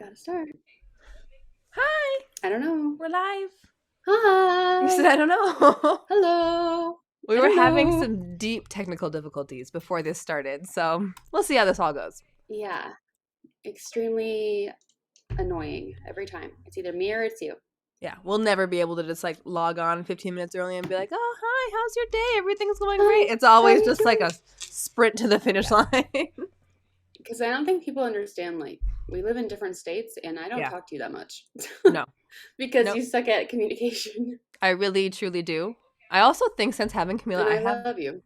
Gotta start. Hi, I don't know. we're live. You Hi. said I don't know. Hello. We I were don't having know. some deep technical difficulties before this started, so we'll see how this all goes. Yeah. Extremely annoying every time. It's either me or it's you. Yeah, we'll never be able to just like log on 15 minutes early and be like, "Oh, hi, how's your day? Everything's going Hi. great." It's How are always you just like doing? a sprint to the finish Yeah. line. Because I don't think people understand, like, we live in different states and I don't Yeah, talk to you that much. no, Because nope. you suck at communication. I really, truly do. I also think since having Camila, And I I have. love you.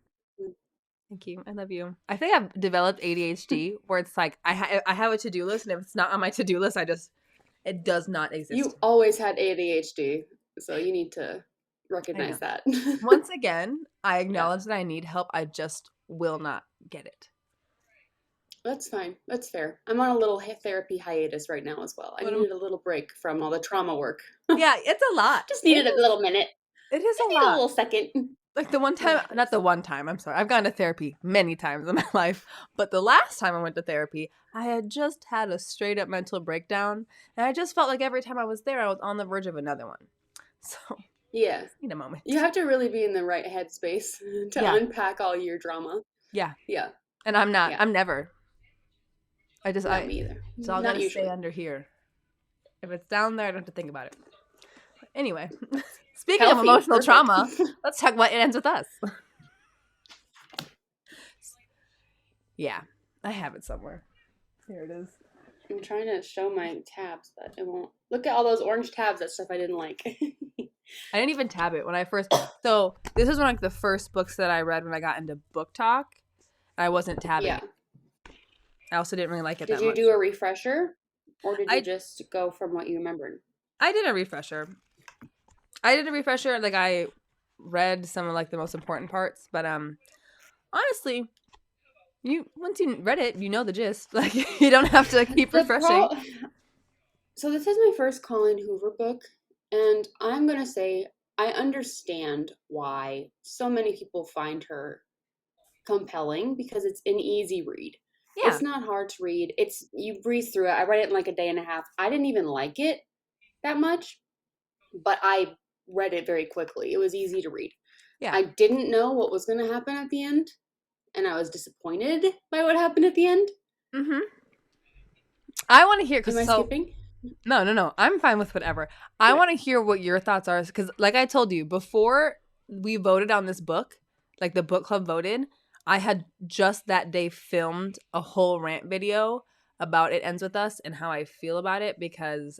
Thank you. I love you. I think I've developed ADHD where it's like I have a to do list, and if it's not on my to do list, it does not exist. You always had ADHD, so you need to I know. recognize that. Once again, I Yeah. acknowledge that I need help. I just will not get it. That's fine. That's fair. I'm on a little therapy hiatus right now as well. I What am- needed a little break from all the trauma work. Yeah, it's a lot. Just needed a little minute. It is Just a need a lot. little second. Like the one time, Yeah, it not is. the one time, I'm sorry. I've gone to therapy many times in my life, but the last time I went to therapy, I had just had a straight up mental breakdown, and I just felt like every time I was there, I was on the verge of another one. So, Yeah. just need a moment. You have to really be in the right headspace to Yeah, unpack all your drama. yeah. Yeah. And I'm not. Yeah. I'm never. No, me either. It's all Not gotta stay usually. under here. If it's down there, I don't have to think about it. Anyway, That's speaking of healthy. emotional Perfect. trauma, let's talk about It Ends With Us. Yeah, I have it somewhere. Here it is. I'm trying to show my tabs, but it won't. Look at all those orange tabs. That's stuff I didn't like. I didn't even tab it when I first. So this is one of like the first books that I read when I got into booktok. I wasn't tabbing Yeah. it. I also didn't really like it Did that you much. do a refresher? Or did you I just go from what you remembered? I did a refresher. I did a refresher. Like I read some of like the most important parts, but honestly, you once you read it, you know the gist. Like you don't have to keep The refreshing. pro So this is my first Colin Hoover book, and I'm gonna say I understand why so many people find her compelling because it's an easy read. Yeah, It's not hard to read. It's you breeze through it. I read it in like a day and a half. I didn't even like it that much, but I read it very quickly. It was easy to read. yeah. I didn't know what was going to happen at the end, and I was disappointed by what happened at the end. Mhm. I want to hear Am because I so skipping? no. I'm fine with whatever. I Okay. want to hear what your thoughts are because, like I told you before, we voted on this book. Like the book club voted. I had just that day filmed a whole rant video about It Ends With Us and how I feel about it because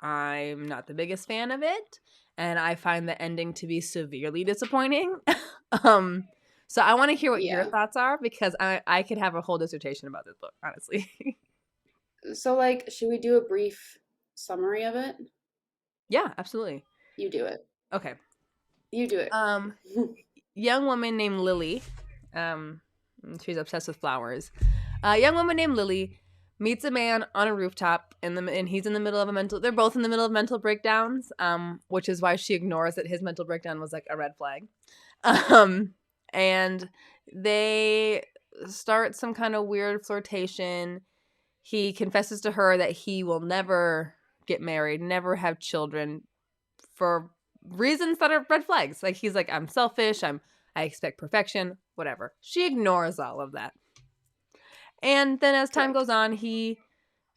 I'm not the biggest fan of it, and I find the ending to be severely disappointing. um, so I want to hear what your Yeah. thoughts are because I could have a whole dissertation about this book, honestly. So, like, should we do a brief summary of it? Yeah, absolutely. You do it. Okay. You do it. Um, young woman named Lily. Um, she's obsessed with flowers. A young woman named Lily meets a man on a rooftop, and he's in the middle of a mental. They're both in the middle of mental breakdowns. Which is why she ignores that his mental breakdown was like a red flag. Um, and they start some kind of weird flirtation. He confesses to her that he will never get married, never have children for reasons that are red flags. Like he's like, I'm selfish, I expect perfection, whatever. She ignores all of that. And then as time Correct. goes on, he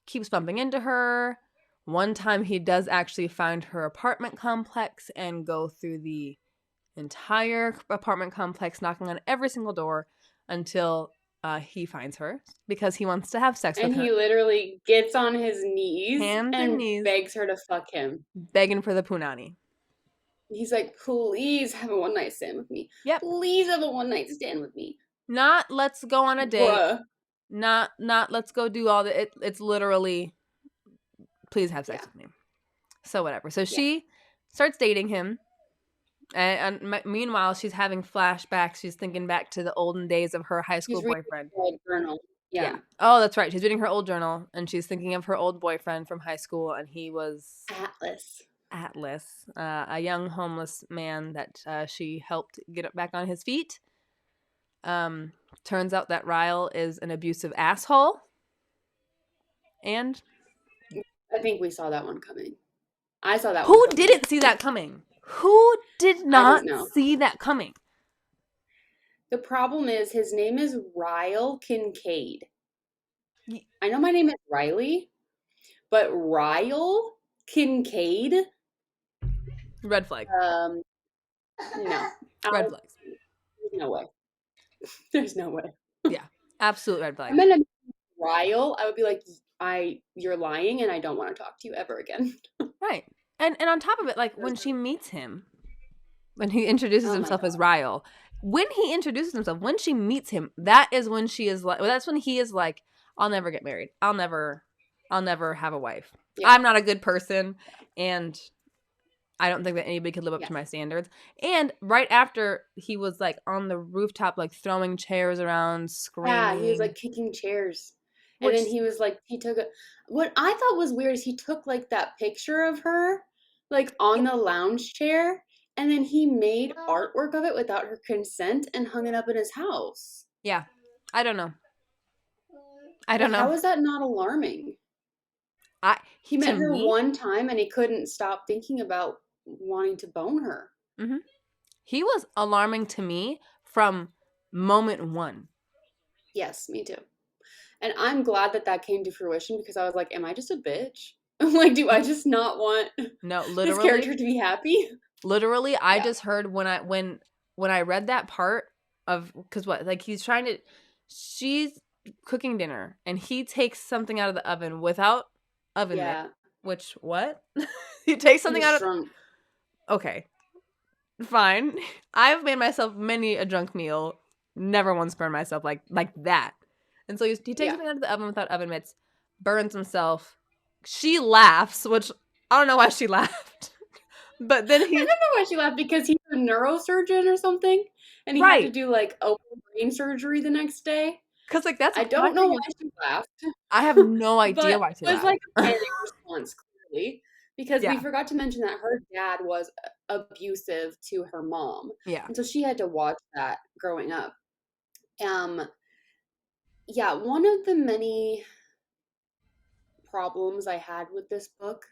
keeps bumping into her. One time he does actually find her apartment complex and go through the entire apartment complex, knocking on every single door until he finds her because he wants to have sex with And her. he literally gets on his knees Hands and and knees, begs her to fuck him. begging for the punani. He's like, please have a one night stand with me. Yep. Please have a one night stand with me. Not let's go on a date. Bruh. Not let's go do all the it's literally please have sex Yeah. with me. So whatever. So Yeah. she starts dating him. And meanwhile, she's having flashbacks. She's thinking back to the olden days of her high school He's reading boyfriend. her old journal. Yeah. Yeah. Oh, that's right. She's reading her old journal and she's thinking of her old boyfriend from high school, and he was Atlas. Atlas, a young homeless man that she helped get back on his feet. Turns out that Ryle is an abusive asshole. And I think we saw that one coming. I saw that one Who coming. didn't see that coming? Who did I don't not know. see that coming? The problem is his name is Ryle Kincaid. Y- I know my name is Riley, but Ryle Kincaid? Red flag. Um, no. Red flags. There's no way. There's no way. Yeah. Absolute red I'm flag. gonna Ryle. I would be like, you're lying, and I don't want to talk to you ever again. Right. And on top of it, like when she meets him, when he introduces Oh my himself god. as Ryle, when he introduces himself, when she meets him, that is when she is like, well, that's when he is like, I'll never get married. I'll never have a wife. Yeah. I'm not a good person, and I don't think that anybody could live up Yeah. to my standards. And right after he was like on the rooftop, like throwing chairs around, Yeah, he was screaming, like kicking chairs. And which then he was like, what I thought was weird is he took like that picture of her, like on the lounge chair, and then he made artwork of it without her consent and hung it up in his house. yeah, I don't know. I don't Like, know. how is that not alarming? He To met her me, one time and he couldn't stop thinking about wanting to bone her. mhm, he was alarming to me from moment one. Yes, me too. And I'm glad that that came to fruition because I was like, am I just a bitch? Like, do I just not want No, this character to be happy? literally, I Yeah. just heard when I read that part of, because what, like she's cooking dinner and he takes something out of the oven without oven mitt, Yeah. which what? He takes He something was out of, drunk. okay, fine. I've made myself many a junk meal, never once burned myself like that. And so he takes Yeah. something out of the oven without oven mitts, burns himself. She laughs, which I don't know why she laughed. But then I don't know why she laughed because he's a neurosurgeon or something and he had to right, do like open brain surgery the next day. because like that's I my don't know thing why is she laughed, I have no idea but why she it was laughed. like a panic response, clearly, because we Yeah, forgot to mention that her dad was abusive to her mom. yeah. And so she had to watch that growing up. Um, yeah, one of the many problems I had with this book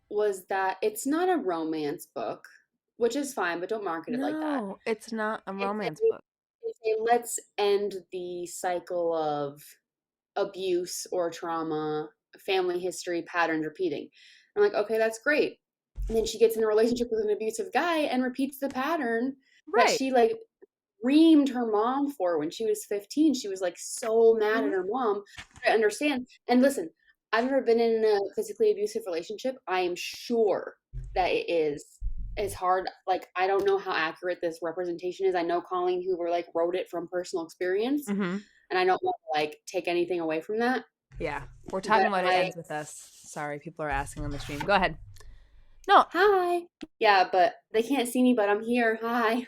was that it's not a romance book, which is fine, but don't market it like that. No, it's not a It's romance a, book. it's a let's end the cycle of abuse or trauma, family history, patterns repeating. I'm like, okay, that's great. And then she gets in a relationship with an abusive guy and repeats the pattern that Right. she like reamed her mom for when she was 15. She was like so mad at Mhm. her mom. I understand. And listen, I've never been in a physically abusive relationship. I am sure that it is as hard. Like, I don't know how accurate this representation is. I know Colleen Hoover like wrote it from personal experience, Mhm. and I don't want to like take anything away from that. Yeah. We're talking But about it I ends with us. Sorry, people are asking on the stream. Go ahead. No, hi. Yeah, but they can't see me, but I'm here. Hi.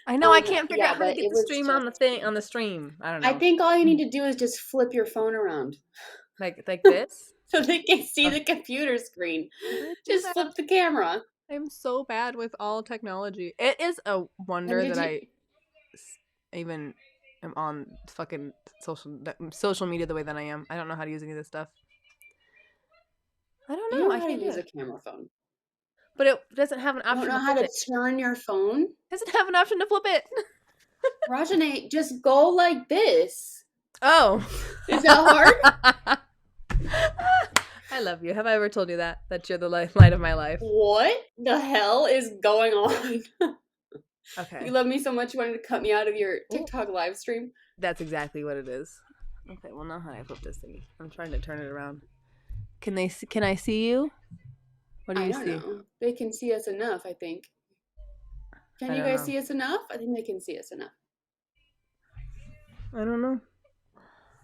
I know I can't figure Yeah, out how to but get it the was stream on the just thing on the stream. I don't I know. think all you need to do is just flip your phone around Like this? so they can see Oh, the computer screen. how do I do Just that? flip the camera. I'm so bad with all technology. It is a And wonder did that you I even am on fucking social media the way that I am. I don't know how to use any of this stuff. I don't you know. know I how to can't do use a it. camera phone? But it doesn't have an You don't option know to how flip to it. turn your phone? It doesn't have an option to flip it. Rajane, just go like this. Oh. Is that hard? I love you. Have I ever told you that? That you're the light of my life? What the hell is going on? You Okay. love me so much you wanted to cut me out of your Ooh, TikTok live stream? that's exactly what it is. Okay, well now how do I flip this thing? I'm trying to turn it around. Can I see you? What do I you don't see? know. They can see us enough, I think. Can I you don't guys know. see us enough? I think they can see us enough. I don't know.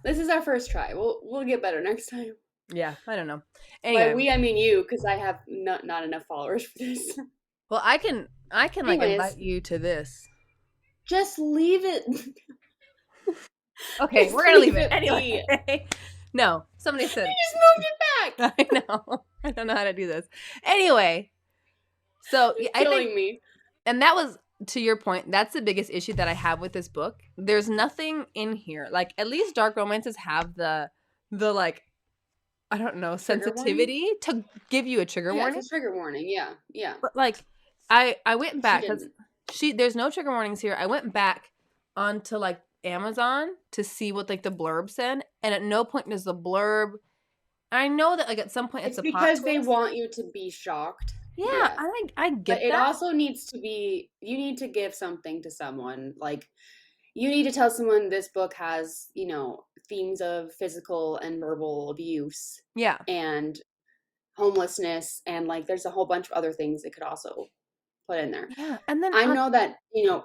This is our first try. We'll get better next time. Yeah, I don't know. By Anyway, we, I mean you, because I have not enough followers for this. well I can like Anyways, invite you to this. just leave it. Okay, Just we're gonna leave leave it it be. anyway. No, somebody You said just moved it back. I know. I don't know how to do this. Anyway, so You're I think, killing me. and that was to your point. That's the biggest issue that I have with this book. There's nothing in here. Like at least dark romances have the like I don't know, Trigger warning? sensitivity to give you a trigger Yeah, it's warning. a trigger warning. Yeah, yeah. But like, I went She back because didn't. there's no trigger warnings here. I went back onto like Amazon to see what like the blurb said, and at no point does the blurb. I know that like at some point it's It's a plot because they twist. want you to be shocked. Yeah, Yeah. I But get it that. also needs to be, you need to give something to someone. Like, you need to tell someone this book has, themes of physical and verbal abuse Yeah, and homelessness. And like, there's a whole bunch of other things it could also put in there. yeah, and then I like know that,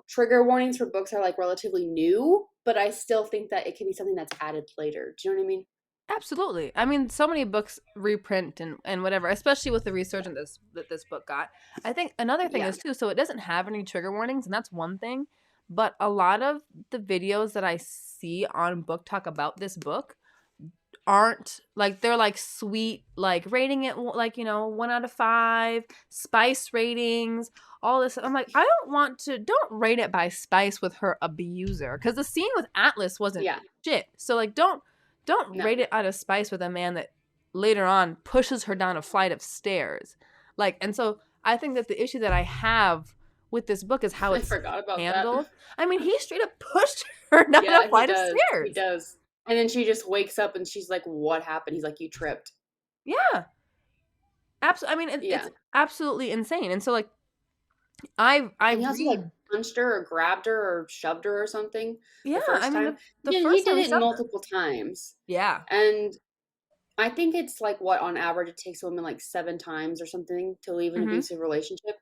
trigger warnings for books are like relatively new, but I still think that it can be something that's added later. Do you know what I mean? absolutely. I mean, so many books reprint and whatever, especially with the resurgence that this book got. I think another thing Yeah. is too, so it doesn't have any trigger warnings, and that's one thing. But a lot of the videos that I see on Book Talk about this book aren't like they're like sweet, like rating it like 1 out of 5, spice ratings, all this. I'm like, I don't rate it by spice with her abuser, because the scene with Atlas wasn't Yeah. shit. So like, don't No. rate it out of spice with a man that later on pushes her down a flight of stairs. Like, and so I think that the issue that I have with this book is how I it's forgot about that. handled. I mean, he straight up pushed her down a Yeah, he flight of does. He stairs. does. And then she just wakes up and she's like, "What happened?" He's like, "You tripped." Yeah. Absolutely. I mean, Yeah. it's absolutely insane. And so, like, I And he also like read, punched her or grabbed her or shoved her or something yeah. the I first mean, time. the He first did time he it shoved her, multiple times. yeah. And I think it's like what on average it takes a woman like 7 times or something to leave an Mm-hmm. abusive relationship.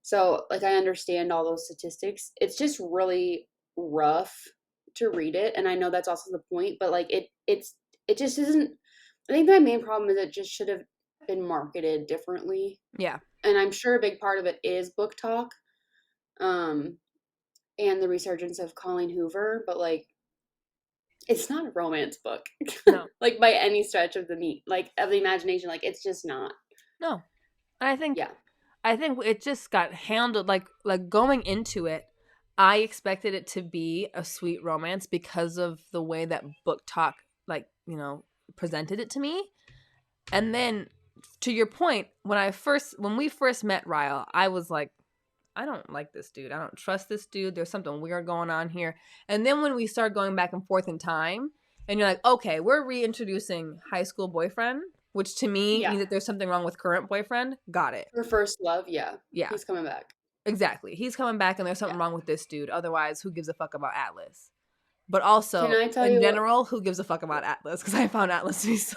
So like I understand all those statistics. It's just really rough to read it, and I know that's also the point, but like it just isn't. I think my main problem is it just should have been marketed differently, Yeah. and I'm sure a big part of it is book talk, um, and the resurgence of Colleen Hoover, but like it's not a romance book, No. like by any stretch of of the imagination. Like it's just not. No. And Yeah, I think it just got handled like going into it. I expected it to be a sweet romance because of the way that Book Talk like presented it to me. And then to your point, when we first met Ryle, I was like, I don't like this dude. I don't trust this dude. There's something weird going on here. And then when we start going back and forth in time, and you're like, okay, we're reintroducing high school boyfriend, which to me yeah. means that there's something wrong with current boyfriend. Got it. Her first love, yeah, Yeah, he's coming back. exactly. He's coming back, and there's Yeah. something wrong with this dude. Otherwise, who gives a fuck about Atlas? But Can also, I tell in you what? general, who gives a fuck about Atlas? Because I found Atlas to be so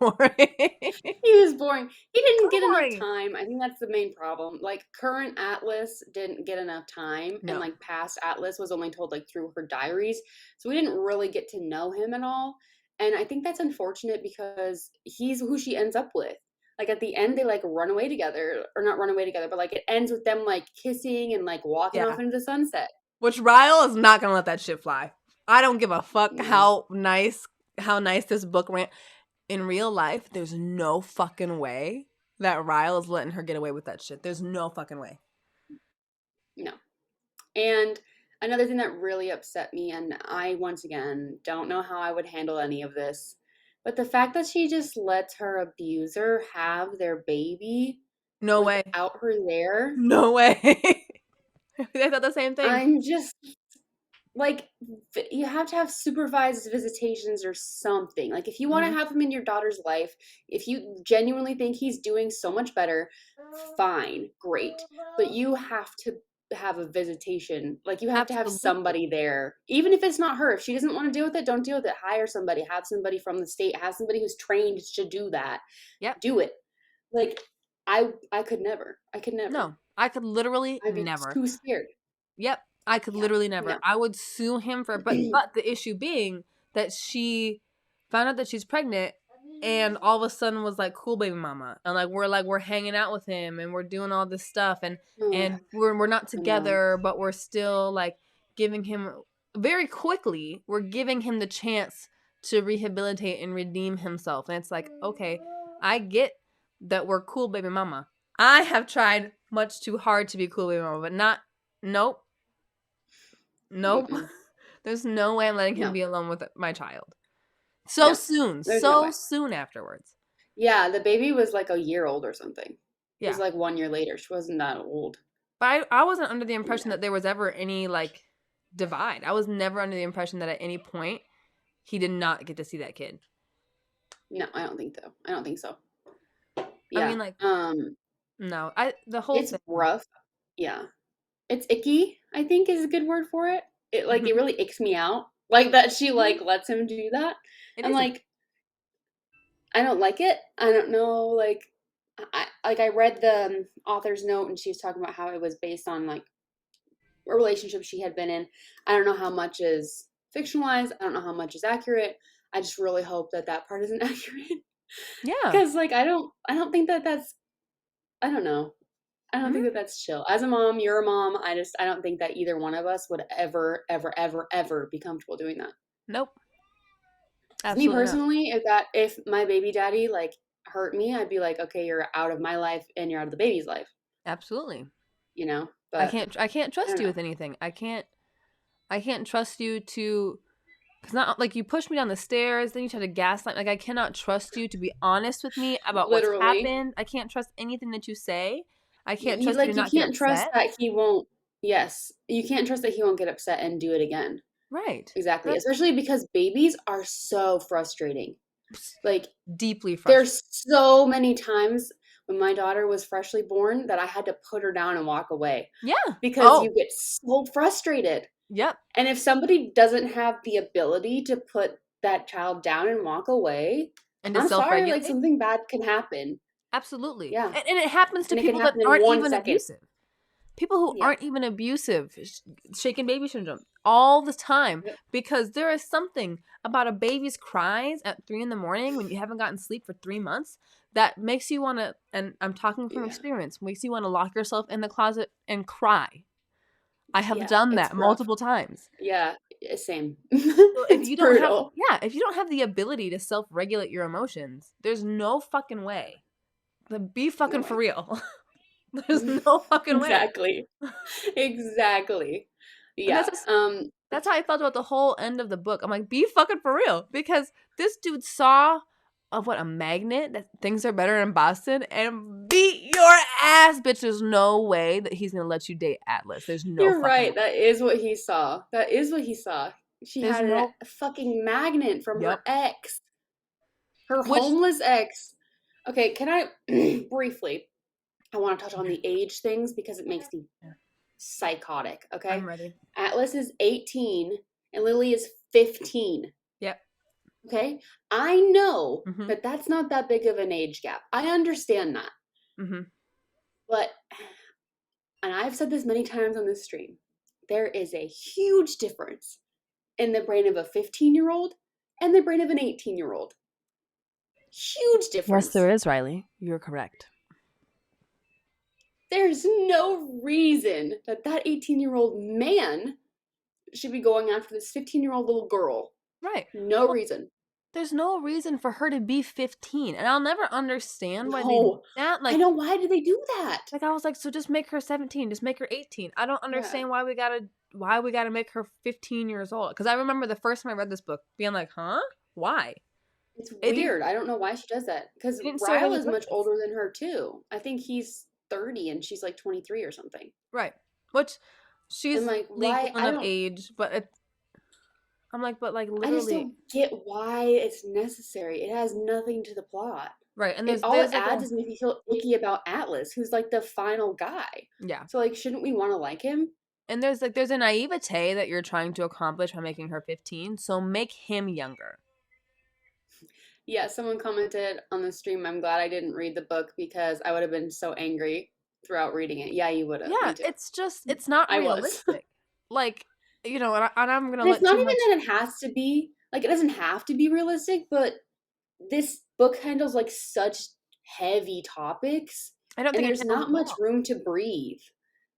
boring. He was boring. He didn't So get enough boring. time. I think that's the main problem. Like current Atlas didn't get enough time, and No. like past Atlas was only told like through her diaries, so we didn't really get to know him at all. And I think that's unfortunate because he's who she ends up with. Like at the end, they like run away together, or not run away together, but like it ends with them like kissing and like walking Yeah. off into the sunset. Which Ryle is not gonna let that shit fly. I don't give a fuck No, how nice this book ran. In real life, there's no fucking way that Ryle is letting her get away with that shit. There's no fucking way. no. And another thing that really upset me, and I once again don't know how I would handle any of this, but the fact that she just lets her abuser have their baby No way. without her there, No way. I thought the same thing. I'm just like, you have to have supervised visitations or something. Like, if you want to Mhm. have him in your daughter's life, if you genuinely think he's doing so much better, fine, great. But you have to have a visitation. Like, you have to have Absolutely. somebody there. Even if it's not her. If she doesn't want to deal with it, don't deal with it. Hire somebody. Have somebody from the state. Have somebody who's trained to do that. Yep. Do it. Like, I could never. I could never. No. I could literally I'd be never. too scared. Yep. I could Yeah. literally never. No. I would sue him for but the issue being that she found out that she's pregnant and all of a sudden was like, cool baby mama. And we're hanging out with him and we're doing all this stuff and Oh, we're not I know. together, but we're still like giving him very quickly, we're giving him the chance to rehabilitate and redeem himself. And it's like, okay, I get that we're cool baby mama. I have tried much too hard to be cool baby mama, but not nope. Nope. Mm-mm. There's no way I'm letting him No. be alone with my child. So No, soon. there's no So way. soon afterwards. Yeah, the baby was like a year old or something. It was Yeah. like 1 year later. She wasn't that old. But I wasn't under the impression Yeah. that there was ever any like divide. I was never under the impression that at any point he did not get to see that kid. No, I don't think so. I don't think so. I Yeah. mean, like, no, the whole It's thing. rough. Yeah. It's icky, I think is a good word for it. It Mhm. really icks me out. Like that she Mhm. like lets him do that. It I'm is. like, I don't like it. I don't know, like I read the author's note and she was talking about how it was based on like a relationship she had been in. I don't know how much is fictionalized. I don't know how much is accurate. I just really hope that that part isn't accurate Yeah. because like I don't think that that's I don't know. I don't think Mhm. that that's chill. As a mom, you're a mom. I don't think that either one of us would ever, ever, ever, ever be comfortable doing that. Nope. 'Cause me Absolutely not. personally, if my baby daddy like hurt me, I'd be like, okay, you're out of my life and you're out of the baby's life, Absolutely. you know. But I can't I trust don't you know. with anything. I can't trust you to cuz not like you pushed me down the stairs, then you tried to gaslight. Like I cannot trust you to be honest with me about what's Literally, happened. I can't trust anything that you say. I can't trust you to like you not get can't trust upset. that he won't. Yes, you can't trust that he won't get upset and do it again. Right. Exactly, That's especially because babies are so frustrating. Like deeply frustrating. there's so many times when my daughter was freshly born that I had to put her down and walk away Yeah. because Oh, you get so frustrated. yep. And if somebody doesn't have the ability to put that child down and walk away, And to I'm sorry, like self-regulate. something bad can happen. Absolutely. Yeah. And it happens to And it can people that happen in aren't one even second. abusive. People who Yeah. aren't even abusive, shaken baby syndrome, all the time. Yep. Because there is something about a baby's cries at 3 in the morning when you haven't gotten sleep for 3 months that makes you want to, and I'm talking from Yeah. experience, makes you want to lock yourself in the closet and cry. I have Yeah. done It's that rough. multiple times. Yeah. Same. So if It's you don't have, brutal. yeah, if you don't have the ability to self regulate your emotions, there's no fucking way. Be No fucking for way. real. There's no fucking way. Exactly. Exactly. And Yeah. that's how I felt about the whole end of the book. I'm like, be fucking for real. Because this dude saw of what a magnet that things are better in Boston and beat your ass, bitch. There's no way that he's gonna let you date Atlas. There's no You're fucking right. way. That is what he saw. That is what he saw. She There's had no a fucking magnet from her Yep. ex, her Which homeless ex. Okay, can I briefly? I want to touch on the age things because it makes me yeah, psychotic. I'm Okay, ready. Atlas is 18 and Lily is 15. Yep. Okay, I know Mm-hmm. that that's not that big of an age gap. I understand that, Mm-hmm. but and I've said this many times on this stream, there is a huge difference in the brain of a 15-year-old and the brain of an 18-year-old. Huge Yes, difference. there is, Riley. You're correct. There's no reason that that 18-year-old man should be going after this 15-year-old little girl. Right. No Well, reason. there's no reason for her to be 15. And I'll never understand why they do No. that. I know, why do they do that? Like I was like, so just make her 17, just make her 18. I don't Yeah. understand why we gotta make her 15 years old. Because I remember the first time I read this book being like, huh? Why? It's It didn't weird. I don't know why she does that. Because it didn't serve Ryle any is much purpose. older than her, too. I think he's 30 and she's like 23 or something. Right. Which And she's like, legal why? and of age, but I'm like, but like I just literally don't get why it's necessary. It has nothing to the plot. right. And It all it there's like adds a is make me feel icky about Atlas, who's like the final guy. yeah. So like, shouldn't we want to like him? And there's a naivete that you're trying to accomplish by making her 15, so make him younger. Yeah, someone commented on the stream, I'm glad I didn't read the book because I would have been so angry throughout reading it. Yeah, you would have. Yeah, Me too. it's just it's not I was. realistic. Like, and I'm gonna And it's let not too even much. that it has to be, like, it doesn't have to be realistic, but this book handles like such heavy topics, I don't and think it there's handles not it much well. room to breathe.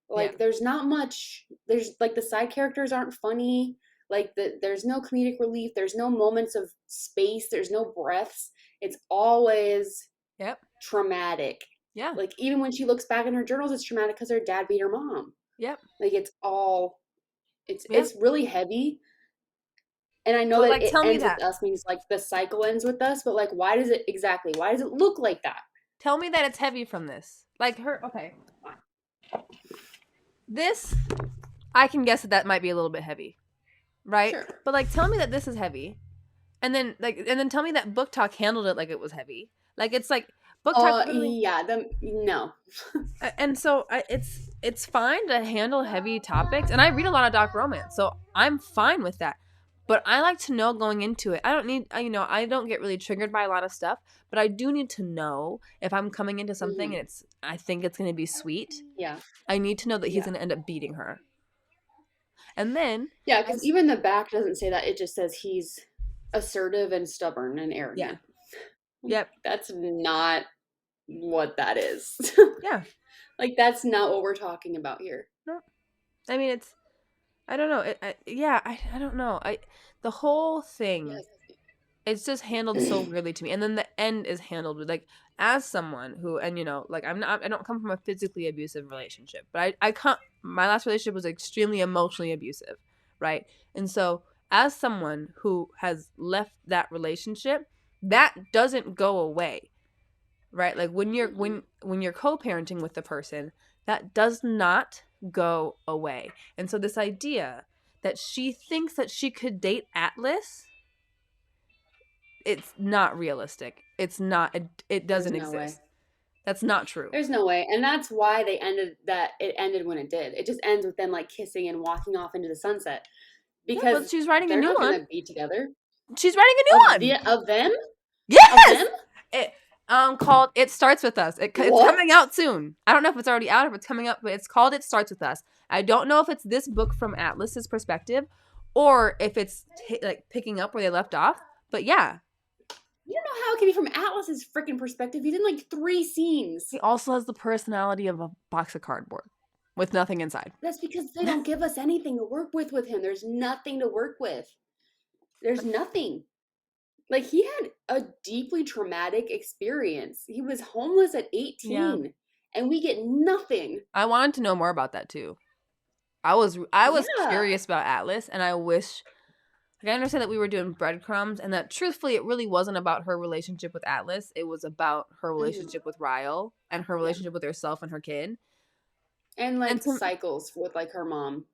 Yeah. Like, there's not much, there's like the side characters aren't funny. Like, there's no comedic relief, there's no moments of space, there's no breaths. It's always Yep. traumatic. Yeah. Like, even when she looks back in her journals, it's traumatic because her dad beat her mom. Yep. Like, it's all, Yep. it's really heavy. And I know So, that like, it tell me ends with that. us means like the cycle ends with us, but like why does it exactly? Why does it look like that? Tell me that it's heavy from this. Like, her, okay. This, I can guess that might be a little bit heavy, right? Sure. But, like, tell me that this is heavy. And then tell me that book talk handled it like it was heavy. Like, it's like, book talk literally. Yeah, no. And so it's fine to handle heavy topics, and I read a lot of dark romance, so I'm fine with that. But I like to know going into it. I don't need, I don't get really triggered by a lot of stuff, but I do need to know if I'm coming into something Hmm. and I think it's going to be sweet. Yeah. I need to know that he's Yeah. going to end up beating her. And then, Yeah, because as even the back doesn't say that. It just says he's assertive and stubborn and yeah, arrogant. yep, That's not what that is. yeah, Like that's not what we're talking about here. no, I mean it's, I don't know, yeah, I don't know, the whole thing, Yes. it's just handled so weirdly to me. And then the end is handled with, like, as someone who, and like, I don't come from a physically abusive relationship, but I come, my last relationship was extremely emotionally abusive, right? And so as someone who has left that relationship, that doesn't go away, right? Like, when you're Mm-mm. when you're co-parenting with the person, that does not go away. And so this idea that she thinks that she could date Atlas, it's not realistic. It's not, it There's doesn't no way. exist. That's not true. There's no way. And that's why they ended that it ended when it did. It just ends with them like kissing and walking off into the sunset Yeah, but because she's writing a they're new not one. gonna be together. She's writing a new one. Of them? Of Yes. them? It called It Starts With Us. It's What? coming out soon. I don't know if it's already out or if it's coming up, but it's called It Starts With Us. I don't know if it's this book from Atlas's perspective or if it's like picking up where they left off. But yeah, You don't know how it can be from Atlas's freaking perspective. He's in like 3 scenes. he also has the personality of a box of cardboard with nothing inside. That's because they don't give us anything to work with him. There's nothing to work with. There's nothing. Like he had a deeply traumatic experience. He was homeless at Yeah, 18 and we get nothing. I wanted to know more about that too. I was Yeah. curious about Atlas, and I wish, like, I understand that we were doing breadcrumbs, and that truthfully it really wasn't about her relationship with Atlas. It was about her Mhm. relationship with Ryle and her Yeah. relationship with herself and her kid. And And like some cycles with like her mom.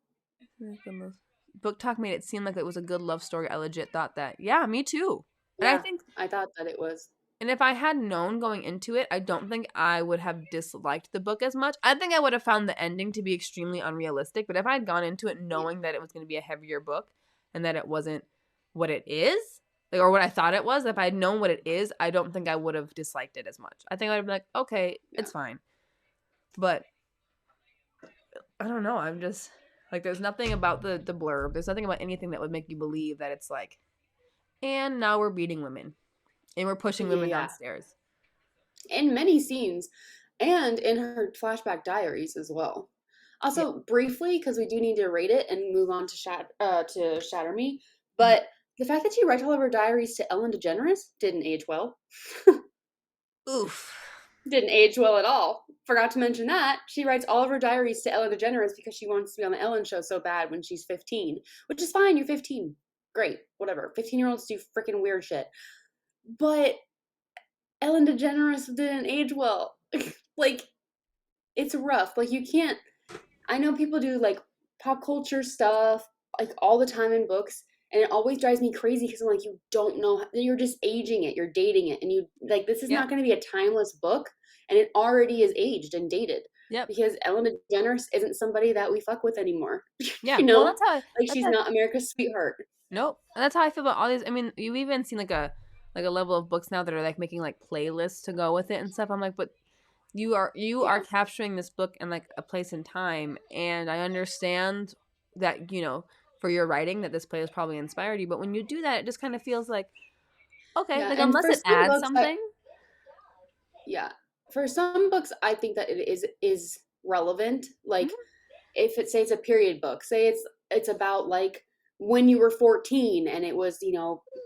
book talk made it seem like it was a good love story. I legit thought that. Yeah, me too. And I Yeah. think, I thought that it was. and if I had known going into it, I don't think I would have disliked the book as much. I think I would have found the ending to be extremely unrealistic. But if I had gone into it Yeah. knowing that it was going to be a heavier book and that it wasn't what it is, like, or what I thought it was, if I had known what it is, I don't think I would have disliked it as much. I think I would have been like, okay, Yeah. it's fine. But I don't know. I'm just like, there's nothing about the blurb. There's nothing about anything that would make you believe that it's like, and now we're beating women and we're pushing women Yeah. downstairs. In many scenes and in her flashback diaries as well. Yeah. Also, briefly, because we do need to rate it and move on to Shatter Me, Mhm. but the fact that she writes all of her diaries to Ellen DeGeneres didn't age well. Oof. Didn't age well at all. Forgot to mention that she writes all of her diaries to Ellen DeGeneres because she wants to be on the Ellen show so bad when she's 15, which is fine. You're 15, great, whatever. 15-year-olds do freaking weird shit, but Ellen DeGeneres didn't age well. Like it's rough. Like you can't. I know people do like pop culture stuff like all the time in books, and it always drives me crazy because I'm like, you don't know. You're just aging it. You're dating it, and you like this is Yep. not going to be a timeless book, and it already is aged and dated Yep. because Ellen DeGeneres isn't somebody that we fuck with anymore. Yeah. You Well, know, like that's she's how, not America's sweetheart. nope. And that's how I feel about all these. I mean, you've even seen like a level of books now that are like making like playlists to go with it and stuff. I'm like, but you are Yeah, capturing this book in like a place and time, and I understand that, for your writing, that this play has probably inspired you, but when you do that, it just kind of feels like, okay, yeah, like, and unless for it some adds books, something. yeah, for some books, I think that it is relevant. Like Mhm. if it say it's a period book, say it's about like when you were 14 and it was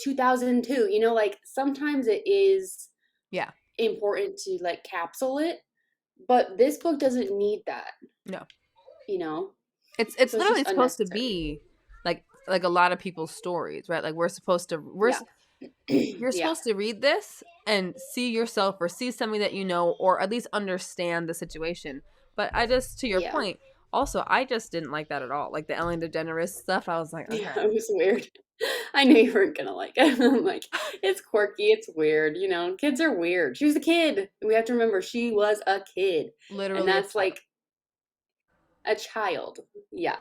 2002, like sometimes it is Yeah. important to like capsule it, but this book doesn't need that, No. you know It's so it's literally just supposed to unnecessary. be like like a lot of people's stories, right? Like Yeah. you're Yeah. supposed to read this and see yourself or see something that you know, or at least understand the situation. But I just, to your Yeah. point, also I just didn't like that at all. Like the Ellen DeGeneres stuff, I was like, Yeah, okay, it was weird. I knew you weren't gonna like it. I'm like, it's quirky, it's weird, you know, kids are weird. She was a kid. We have to remember she was a kid. And literally a that's child. like a child. Yeah.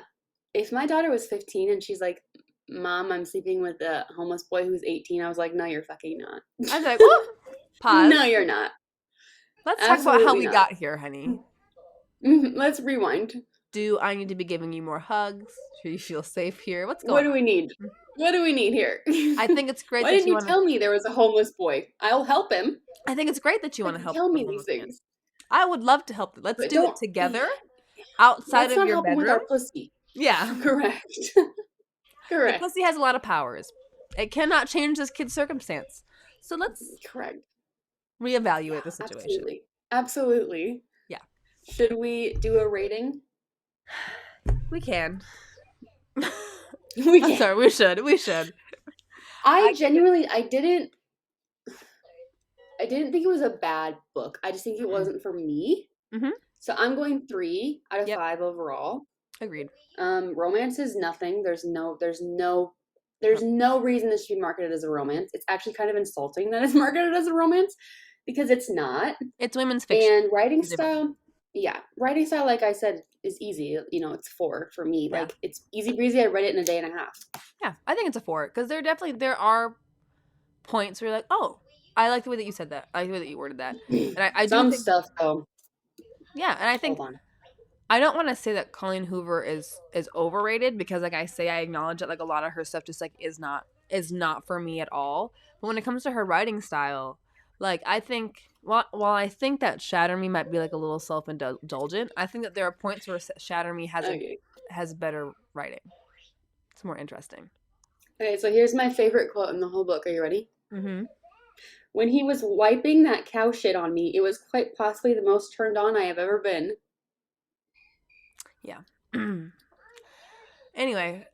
If my daughter was 15 and she's like, Mom, I'm sleeping with a homeless boy who's 18, I was like, no, you're fucking not. I was like, well, No, pause. you're not. Let's talk about how Absolutely we not. got here, honey. Let's rewind. Do I need to be giving you more hugs? Do you feel safe here? What's What going do on? we need? What do we need here? I think it's great Why that didn't you you want to. tell me there was a homeless boy? I'll help him. I think it's great that you want Like, to help tell the me these homeless man. things. I would love to help. Let's But do it don't, together outside let's of not your help him with bedroom. our pussy. Yeah. Correct. Your Correct. pussy has a lot of powers. It cannot change this kid's circumstance. So let's Correct. reevaluate Yeah, the situation. absolutely. Absolutely. Yeah. Should we do a rating? We can. We I'm can. sorry, we should. We should. I I give it. genuinely, I didn't think it was a bad book. I just think it Mm-mm. wasn't for me. Mm-hmm. So I'm going 3 out of Yep. 5 overall. Agreed. Romance is nothing. There's no reason this should be marketed as a romance. It's actually kind of insulting that it's marketed as a romance because it's not. It's women's fiction. And writing It's different. style, yeah, writing style, like I said, is easy. You know, it's 4 for me. Yeah. Like it's easy breezy. I read it in a day and a half. Yeah. I think it's a 4 because there are points where you're like, oh, I like the way that you said that. I like the way that you worded that. And I do Some think, stuff though. yeah, and I Hold think on. I don't want to say that Colleen Hoover is overrated because like I say I acknowledge that like a lot of her stuff just like is not for me at all. But when it comes to her writing style, like I think while I think that Shatter Me might be like a little self-indulgent, I think that there are points where Shatter Me Okay. has better writing. It's more interesting. Okay. So here's my favorite quote in the whole book. Are you ready? Mhm. When he was wiping that cow shit on me, it was quite possibly the most turned on I have ever been. Yeah. Anyway,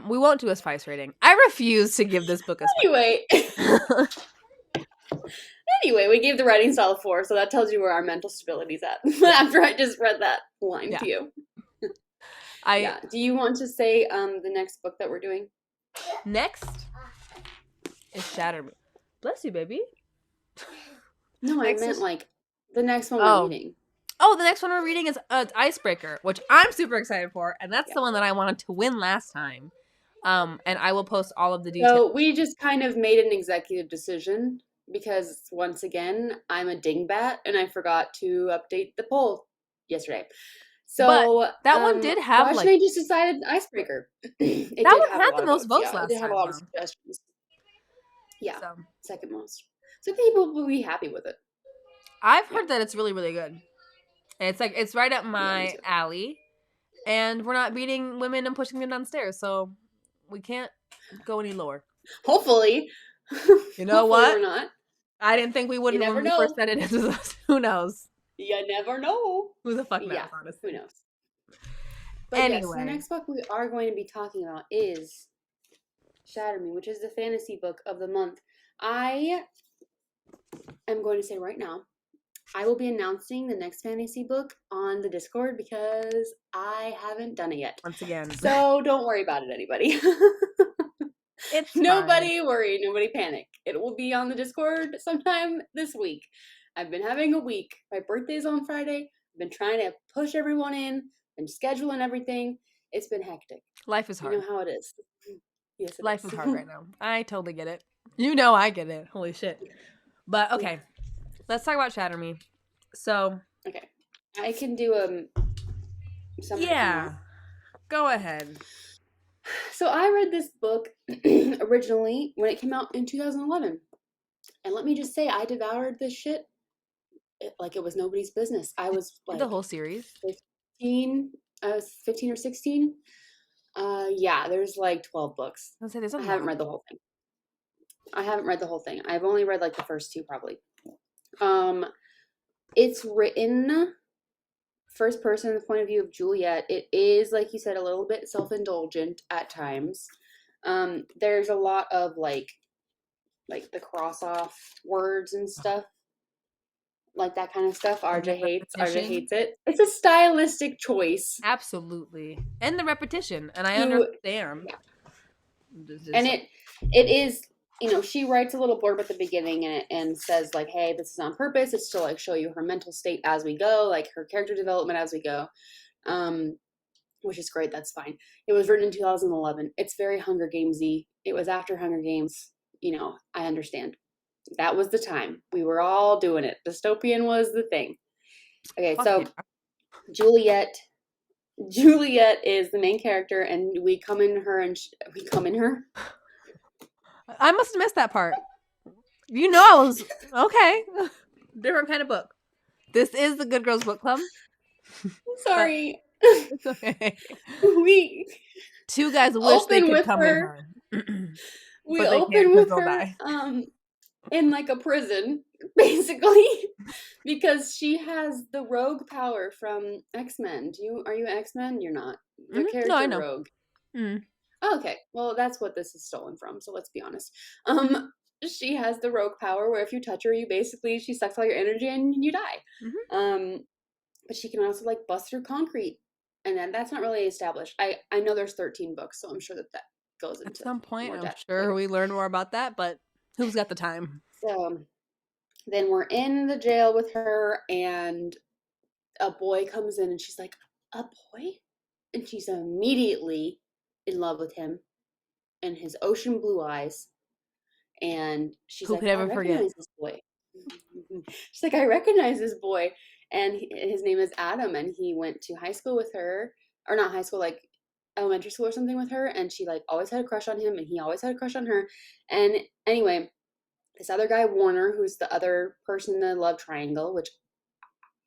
we won't do a spice rating. I refuse to give this book a Anyway, spice. anyway, we gave the writing style a 4, so that tells you where our mental stability's at. Yeah. After I just read that line Yeah. to you. I Yeah. Do you want to say the next book that we're doing? Next is Shatter Me. Bless you, baby. No, I Next meant is like the next one we're oh reading. the next one we're reading is Icebreaker, which I'm super excited for, and that's Yeah. the one that I wanted to win last time. And I will post all of the details. So we just kind of made an executive decision because once again, I'm a dingbat and I forgot to update the poll yesterday. So that one did have Wash like and I just decided Icebreaker. It that did one have a had lot the of most votes. votes Yeah, it last did have a time lot of though. suggestions. Yeah, So second most. So people will be happy with it. I've Yeah, heard that it's really, really good. And it's right up yeah, me my too. alley. And we're not beating women and pushing them downstairs, so we can't go any lower. Hopefully. You know Hopefully what? we're not. I didn't think we You wouldn't never when we first know. said it. Who knows? You never know. Who the fuck knows, Yeah, who honestly? knows? But yes, the Anyway. next book we are going to be talking about is Shatter Me, which is the fantasy book of the month. I am going to say right now, I will be announcing the next fantasy book on the Discord because I haven't done it yet. Once again. So don't worry about it, anybody. It's Nobody worry, nobody panic. It will be on the Discord sometime this week. I've been having a week. My birthday's on Friday. I've been trying to push everyone in and scheduling everything. It's been hectic. Life is You hard. know how it is. Yes, it Life is. is hard right now. I totally get it. You know I get it. Holy shit. But okay. Let's talk about Shatter Me. So Okay. I can do something. yeah. Go ahead. So I read this book originally when it came out in 2011. And let me just say, I devoured this shit like it was nobody's business. I was like The whole series. 15. I was 15 or 16. Yeah, there's like 12 books. I'll say there's a I haven't lot. read the whole thing. I've only read like the first 2 probably. It's written first person, the point of view of Juliet. It is, like you said, a little bit self-indulgent at times. There's a lot of the cross off words and stuff, like that kind of stuff. And the RJ hates. RJ repetition. hates it. It's a stylistic choice Absolutely. And the repetition. And I to understand. yeah, and Just, it is. She writes a little blurb at the beginning and says like, "Hey, this is on purpose. It's to like show you her mental state as we go, like her character development as we go." Um, which is great. That's fine. It was written in 2011. It's very Hunger Gamesy. It was after Hunger Games. I understand. That was the time. We were all doing it. Dystopian was the thing. Okay, fuck yeah. so Juliet. Juliet is the main character, and we come in her, and we come in her. I must have missed that part. I was okay. Different kind of book. This is the Good Girls Book Club. Sorry. It's okay. We Two guys wish they open could with come in her. her. We But they can't open because with they'll her die. in like a prison, basically, because she has the rogue power from X-Men. Are you X-Men? You're not. The No, I character know. Rogue. Mm. Oh, okay. Well, that's what this is stolen from, so let's be honest. She has the rogue power where if you touch her, she sucks all your energy and you die. Mm-hmm. But she can also like bust through concrete. And then that's not really established. I know there's 13 books, so I'm sure that goes At into some point, more I'm depth sure later. we learn more about that, but who's got the time? So then we're in the jail with her, and a boy comes in, and she's like, "A boy?" And she's immediately in love with him and his ocean blue eyes. And she's Who like, could "I ever forget? recognize this boy." She's like, "I recognize this boy." And his name is Adam, and he went to high school with her, or not high school, like elementary school or something with her. And she like always had a crush on him, and he always had a crush on her. And anyway, this other guy, Warner, who's the other person in the love triangle, which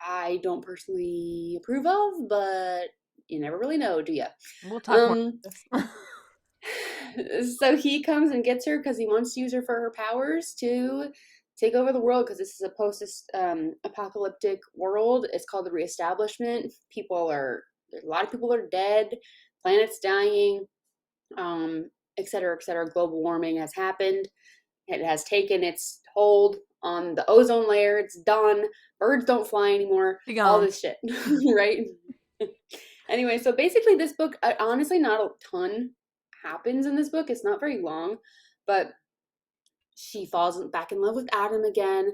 I don't personally approve of, but you never really know, do you? We'll talk more Um, about so he comes and gets her because he wants to use her for her powers to take over the world, because this is a post-apocalyptic world. It's called the Reestablishment. A lot of people are dead, planet's dying, et cetera, et cetera. Global warming has happened. It has taken its hold on the ozone layer. It's done. Birds don't fly anymore. this. All Gone. this shit, right? Anyway, so basically, this book, honestly, not a ton happens in this book. It's not very long, but she falls back in love with Adam again.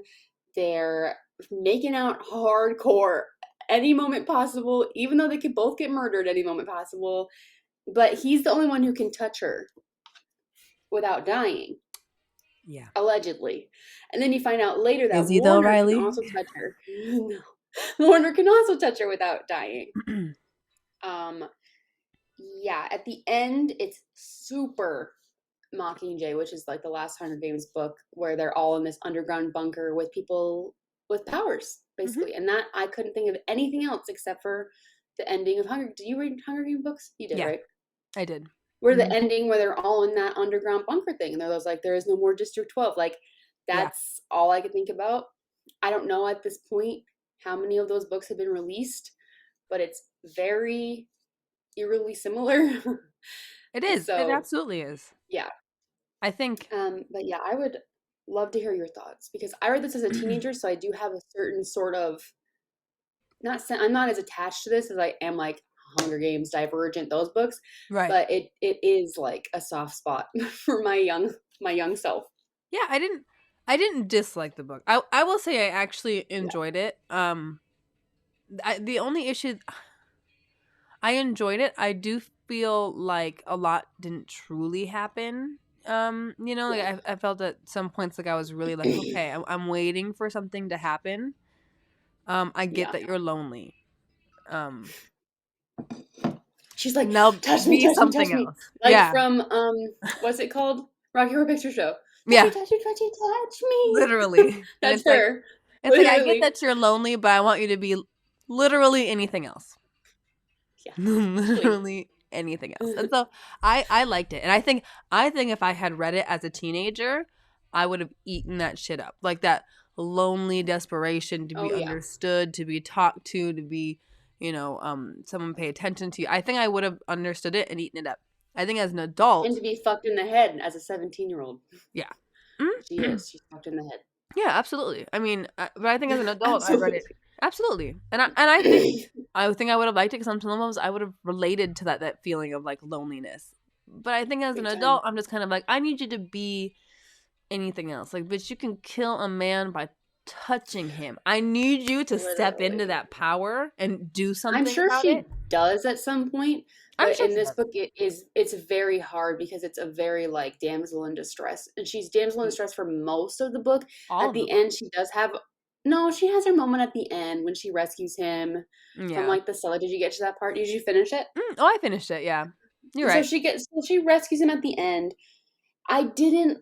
They're making out hardcore any moment possible, even though they could both get murdered any moment possible. But he's the only one who can touch her without dying, Yeah. allegedly. And then you find out later that Is he though, Warner can Riley? also touch her. No. Warner can also touch her without dying. Um, yeah, at the end, it's super Mockingjay, which is like the last Hunger Games book, where they're all in this underground bunker with people with powers, basically. And that I couldn't think of anything else except for the ending of Hunger. Did you read Hunger Games books? You did, Yeah, right? I did. Where the Mhm. ending where they're all in that underground bunker thing, and there was like, there is no more District 12. Like, Yeah. that's all I could think about. I don't know at this point how many of those books have been released, but it's very eerily similar. It is. It So absolutely is. yeah. I think. But yeah, I would love to hear your thoughts, because I read this as a teenager, so I do have a certain sort of I'm not as attached to this as I am like Hunger Games, Divergent, those books, Right. but it is like a soft spot for my young self. Yeah, I didn't dislike the book. I will say I actually Yeah. enjoyed it. The only issue, I enjoyed it. I do feel like a lot didn't truly happen. Like Yeah. I felt at some points like I was really like, okay, I'm waiting for something to happen. I get Yeah. that you're lonely. Um, She's like, now touch me, be touch me, touch something me. else. Like Yeah, from what's it called? Rocky Horror Picture Show. Touch me, yeah, touch me, touch me, touch me. literally. And That's it's like her. I get Literally. that you're lonely, but I want you to be literally anything else. Yeah. Please. Literally anything else. And so I liked it. And I think if I had read it as a teenager, I would have eaten that shit up. Like that lonely desperation to be Oh yeah. understood, to be talked to be, someone pay attention to you. I think I would have understood it and eaten it up. I think as an And adult, to be fucked in the head as a 17-year-old. yeah. She is. She's fucked in the head. Yeah, absolutely. I mean, but I think as an adult, I read it Absolutely. absolutely, and I think I would have liked it because on some levels I would have related to that feeling of like loneliness. But I think as an Big adult, time. I'm just kind of like, I need you to be anything else. Like, bitch, you can kill a man by touching him. I need you to step into Literally. that power and do I'm something sure about it. she does at some point, I'm but sure in she this does. book it's very hard because it's a very like damsel in distress. And she's damsel in distress for most of the book. All At of the the book. end she does have no, she has her moment at the end when she rescues him from Yeah. like the cellar. Did you get to that part? Did you finish it? Oh, I finished it. Yeah. You're So right. she rescues him at the end. I didn't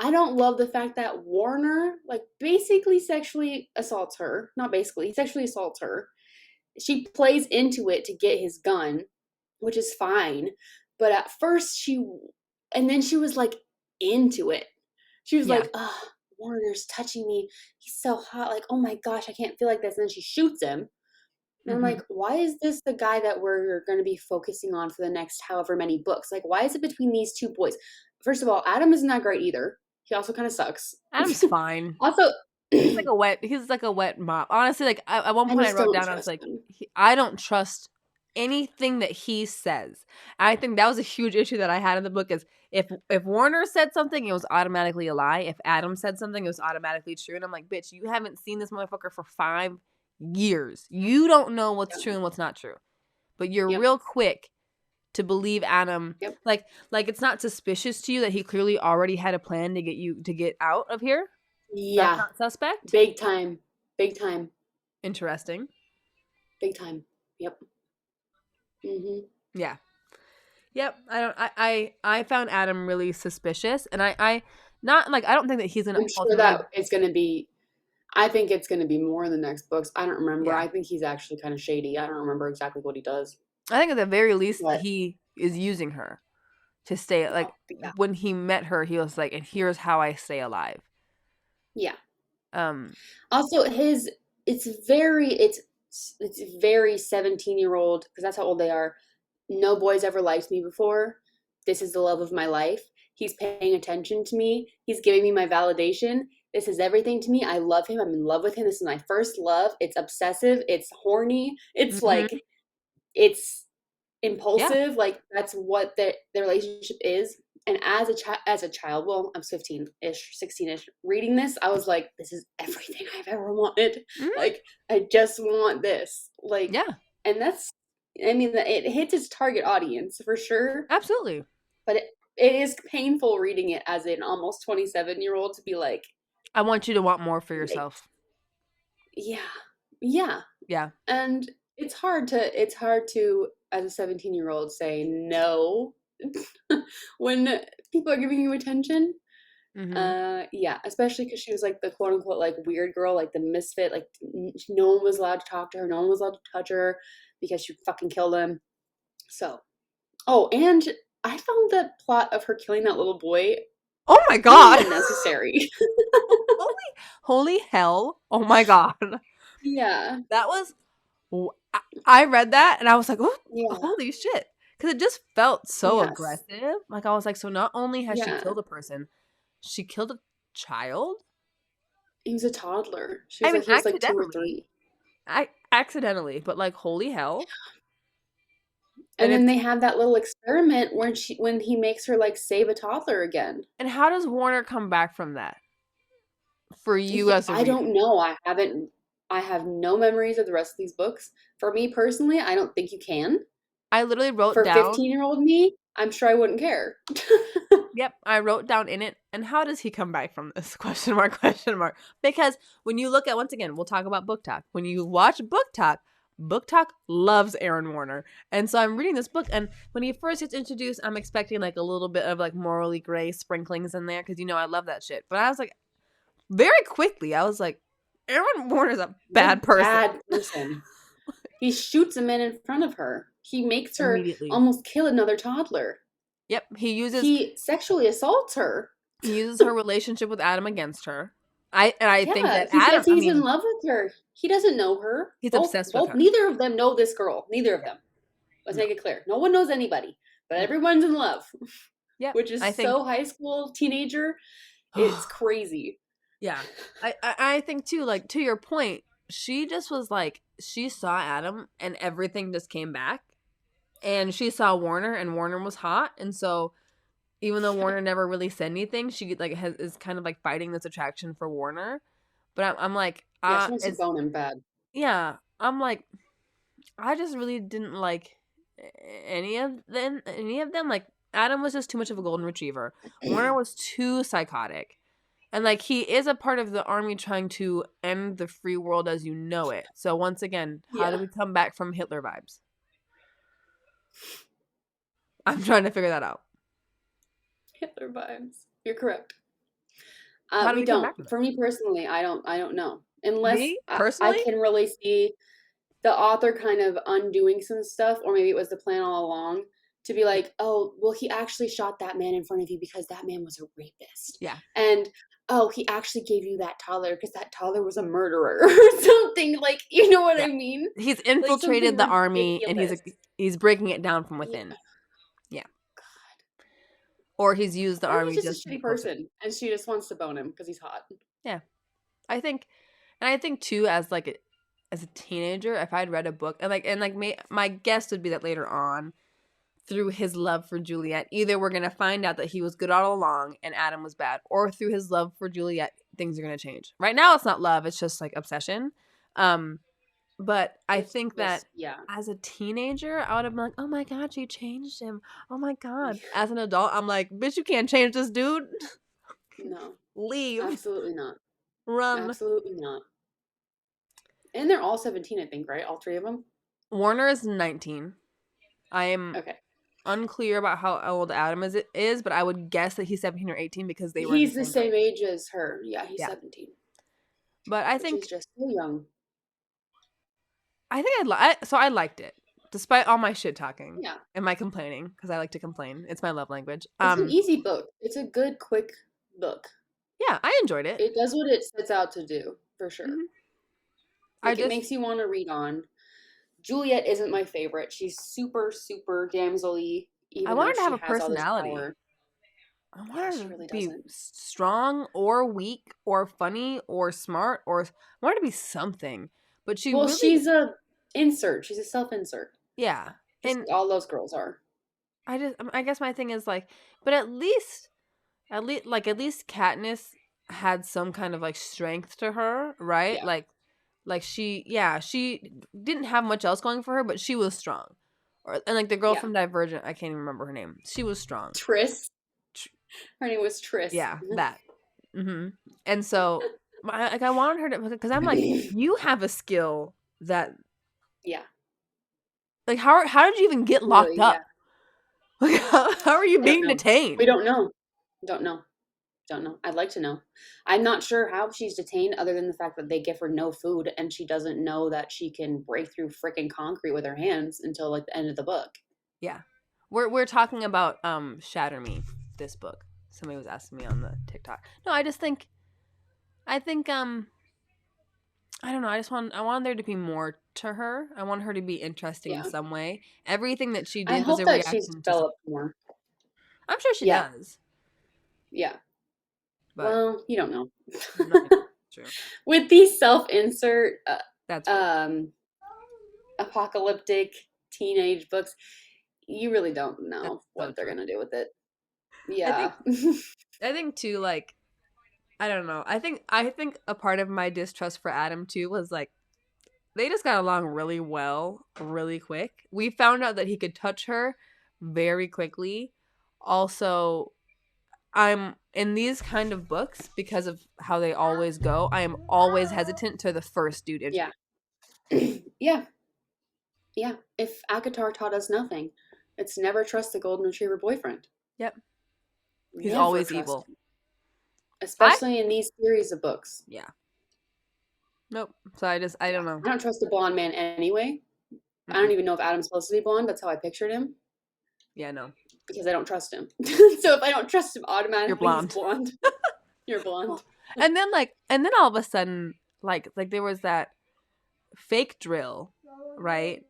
I don't love the fact that Warner like basically sexually assaults her. Not basically, he sexually assaults her. She plays into it to get his gun, which is fine. But at first and then she was like into it. She was Yeah. like, oh, Warner's touching me. He's so hot. Like, oh my gosh, I can't feel like this. And then she shoots him. And I'm Hmm. like, why is this the guy that we're going to be focusing on for the next however many books? Like, why is it between these two boys? First of all, Adam isn't that great either. He also kind of sucks. Adam's fine. Also, He's I like a wet. He's like a wet mop. Honestly, like at one point I just wrote don't down, I was trust like, him. I don't trust anything that he says. I think that was a huge issue that I had in the book. Is if Warner said something, it was automatically a lie. If Adam said something, it was automatically true. And I'm like, bitch, you haven't seen this motherfucker for 5 years. You don't know what's Yep. true and what's not true. But you're Yep. real quick to believe Adam. Yep. Like it's not suspicious to you that he clearly already had a plan to get out of here. That's Yeah. not suspect. Big time. Big time. Interesting. Big time. Yep. Hmm. Yeah. Yep. I found Adam really suspicious, and I not like I don't think that he's gonna I'm sure ultimately. that it's going to be, I think it's going to be more in the next books. I don't remember. Yeah. I think he's actually kind of shady. I don't remember exactly what he does. I think at the very least But he is using her to stay. Like oh, yeah. when he met her, he was like, "And here's how I stay alive." Yeah. Um. Also, it's very, it's very 17-year-old because that's how old they are. No boys ever liked me before. This is the love of my life. He's paying attention to me. He's giving me my validation. This is everything to me. I love him. I'm in love with him. This is my first love. It's obsessive. It's horny. It's Mhm. like, it's Yeah. impulsive. Like, that's what the relationship is. And as a child, well, I'm 15-ish, 16-ish, reading this, I was like, this is everything I've ever wanted. Mhm. Like, I just want this. Like, Yeah. and that's, I mean, it hits its target audience for sure, Absolutely. but it is painful reading it as an almost 27-year-old to be I want you to want more for like, yourself. yeah, yeah. Yeah. And it's hard to, as a 17-year-old, say no when people are giving you attention. Mhm. Yeah, especially because she was like the quote unquote like weird girl, like the misfit, like no one was allowed to talk to her, no one was allowed to touch her because she fucking killed him. So, oh, and I found the plot of her killing that little boy Oh my really god. unnecessary. holy holy hell. Oh my god. Yeah, That was I read that and I was like, "Oh, yeah, holy shit." Cuz it just felt so yes, aggressive. Like I was like, so not only has she yeah. killed a person, she killed a child? He was a toddler. I mean, He was like two or accidentally. three. I accidentally, but like holy hell. And And then it's they have that little experiment when he makes her like save a toddler again. and how does Warner come back from that for you Yeah, as a I reader? don't know. I have no memories of the rest of these books. For me personally, I don't think you can. I literally wrote For down 15-year-old me, I'm sure I wouldn't care. Yep, I wrote down in it. And how does he come back from this? Question mark, question mark. Because when you look at, once again, we'll talk about booktok. When you watch booktok loves Aaron Warner. And so I'm reading this book, and when he first gets introduced, I'm expecting like a little bit of like morally gray sprinklings in there because I love that shit. But I was like, very quickly, I was like, Aaron Warner's a What a bad person. bad person. He shoots a man in front of her. He makes her Immediately. almost kill another toddler. Yep, He sexually assaults her. he uses her relationship with Adam against her. I think Yeah, that he says Adam, I he's in mean, love with her. He doesn't know her. he's obsessed with her. Neither of them know this girl. Neither of Yeah. them. Let's No. make it clear. No one knows anybody. but everyone's in love, Yep. which is I think so high school teenager. It's crazy. yeah. I think too, like, to your point, she just was like, she saw Adam and everything just came back. And she saw Warner and Warner was hot. And so even though Warner never really said anything, she like is kind of like fighting this attraction for Warner. But I'm like, Yeah, she wants to it's bone him bad. yeah. I'm like, I just really didn't like any of them. Any of them. Like Adam was just too much of a golden retriever. Warner was too psychotic. And like he is a part of the army trying to end the free world as you know it. So once again, how do Yeah, we come back from Hitler vibes? I'm trying to figure that out. Hitler vibes. You're correct. How do We we come don't. back from it? For me personally, I don't know. Unless Me I personally, can really see the author kind of undoing some stuff, or maybe it was the plan all along to be like, oh, well, he actually shot that man in front of you because that man was a rapist. yeah, And oh, he actually gave you that toddler because that toddler was a murderer or something. Like, you know what yeah. I mean? He's Like something infiltrated the army and ridiculous. he's breaking it down from Yeah. within. Yeah, or he's used the Or he's army just a just to be shitty closer. person and she just wants to bone him because he's hot. Yeah, I think, and I think too, as like as a teenager, if I'd read a book and my guess would be that later on, through his love for Juliet, either we're gonna find out that he was good all along and Adam was bad, or through his love for Juliet, things are gonna change. Right now, it's not love; it's just like obsession. Um, but I It's think that just, yeah. as a teenager, I would have been like, "Oh my god, she changed him! Oh my god!" As an adult, I'm like, "Bitch, you can't change this dude. No, Leave, absolutely not. run." Absolutely not. And they're all 17, I think, right? All three of them? Warner is 19. I am Okay. unclear about how old Adam is, but I would guess that he's 17 or 18 because they were in the He's the same same grade. age as her. Yeah, he's Yeah, 17, but I which is think just so young. so I liked it despite all my shit talking Yeah. and my complaining because I like to complain. It's my love language. It's an easy book. It's a good, quick book. Yeah, I enjoyed it. It does what it sets out to do, for sure. hmm I Like, it just makes you want to read on. Juliet isn't my favorite. She's super, super damsel-y, I even want though her to have she a has all this personality. power. I want Yeah, her she to really be doesn't. strong or weak or funny or smart or I want her to be something. But she Well, really she's a insert. She's a self-insert, yeah. just And like all those girls are. I guess my thing is like, but at least Katniss had some kind of like strength to her, right? Yeah, Like she didn't have much else going for her, but she was strong. And like the girl yeah. from Divergent, I can't even remember her name. She was strong. Triss. Tr- Her name was Triss. Yeah, that. And so I wanted her to because I'm like, you have a skill that Yeah, like how did you even get locked really, yeah. up? Like how are you I don't being know. We detained? don't know. Don't know. Don't know. I'd like to know. I'm not sure how she's detained other than the fact that they give her no food and she doesn't know that she can break through freaking concrete with her hands until like the end of the book. Yeah. We're talking about Shatter Me, this book. Somebody was asking me on the TikTok. No, I think I don't know. I want there to be more to her. I want her to be interesting in Yeah. some way. Everything that she I did was hope a that she's reaction to something. developed more. I'm sure she Yeah. does, Yeah. but Well, you don't know. no, true. With these self-insert That's weird. um apocalyptic teenage books, you really don't That's know so what they're true. going to do with it. I Yeah. think I think too like I don't know. I think a part of my distrust for Adam too was like they just got along really well, really quick. We found out that he could touch her very quickly. Also, I'm in these kind of books because of how they always go. I am always hesitant to the first dude Yeah. introduced. Yeah. Yeah. If Akatar taught us nothing, it's never trust the golden retriever boyfriend. Yep, he's Never always trust evil. him. I Especially in these series of books. yeah. Nope. So I Yeah. don't know. I don't trust a blonde man anyway. I don't Mm-mm. even know if Adam's supposed to be blonde. That's how I pictured him Yeah, no. because I don't trust him. So if I don't trust him, You're automatically he's blonde. blonde. You're blonde. Well, and then all of a sudden, like there was that fake drill, right?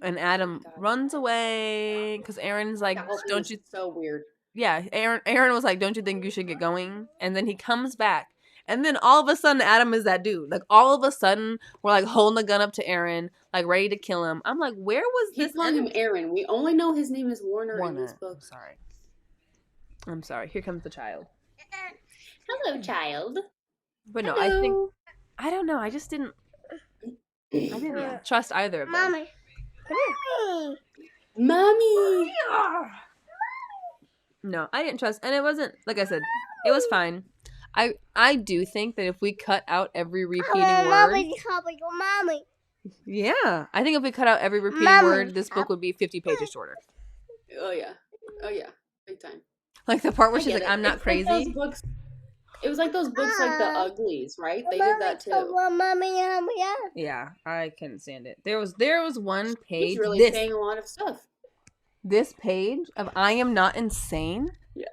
and Oh my Adam god. runs away because Aaron's like, That whole thing "Don't was you?" so weird. Yeah, Aaron was like, "Don't you think you should get going?" And then he comes back, and then all of a sudden, Adam is that dude. Like all of a sudden, we're like holding a gun up to Aaron, like ready to kill him. I'm like, where was this Keep calling him energy? Aaron. We only know his name is Warner in this Warner. book. I'm sorry. Here comes the child. Hello, child. But no, Hello. I don't know. I just didn't. I didn't trust either of them. Mommy. No, I didn't trust, and it wasn't like I said. It was fine. I do think that if we cut out every repeating word, yeah, I think if we cut out every repeating word, this book would be 50 pages shorter. Oh yeah. Oh yeah. Big time. Like the part where I she's get like, it. "I'm not It's like crazy." those books. It was like those books like the Uglies, right? They did that too. Yeah, I couldn't stand it. There was one He's page. really saying a lot of stuff. This page of "I am not insane." Yeah.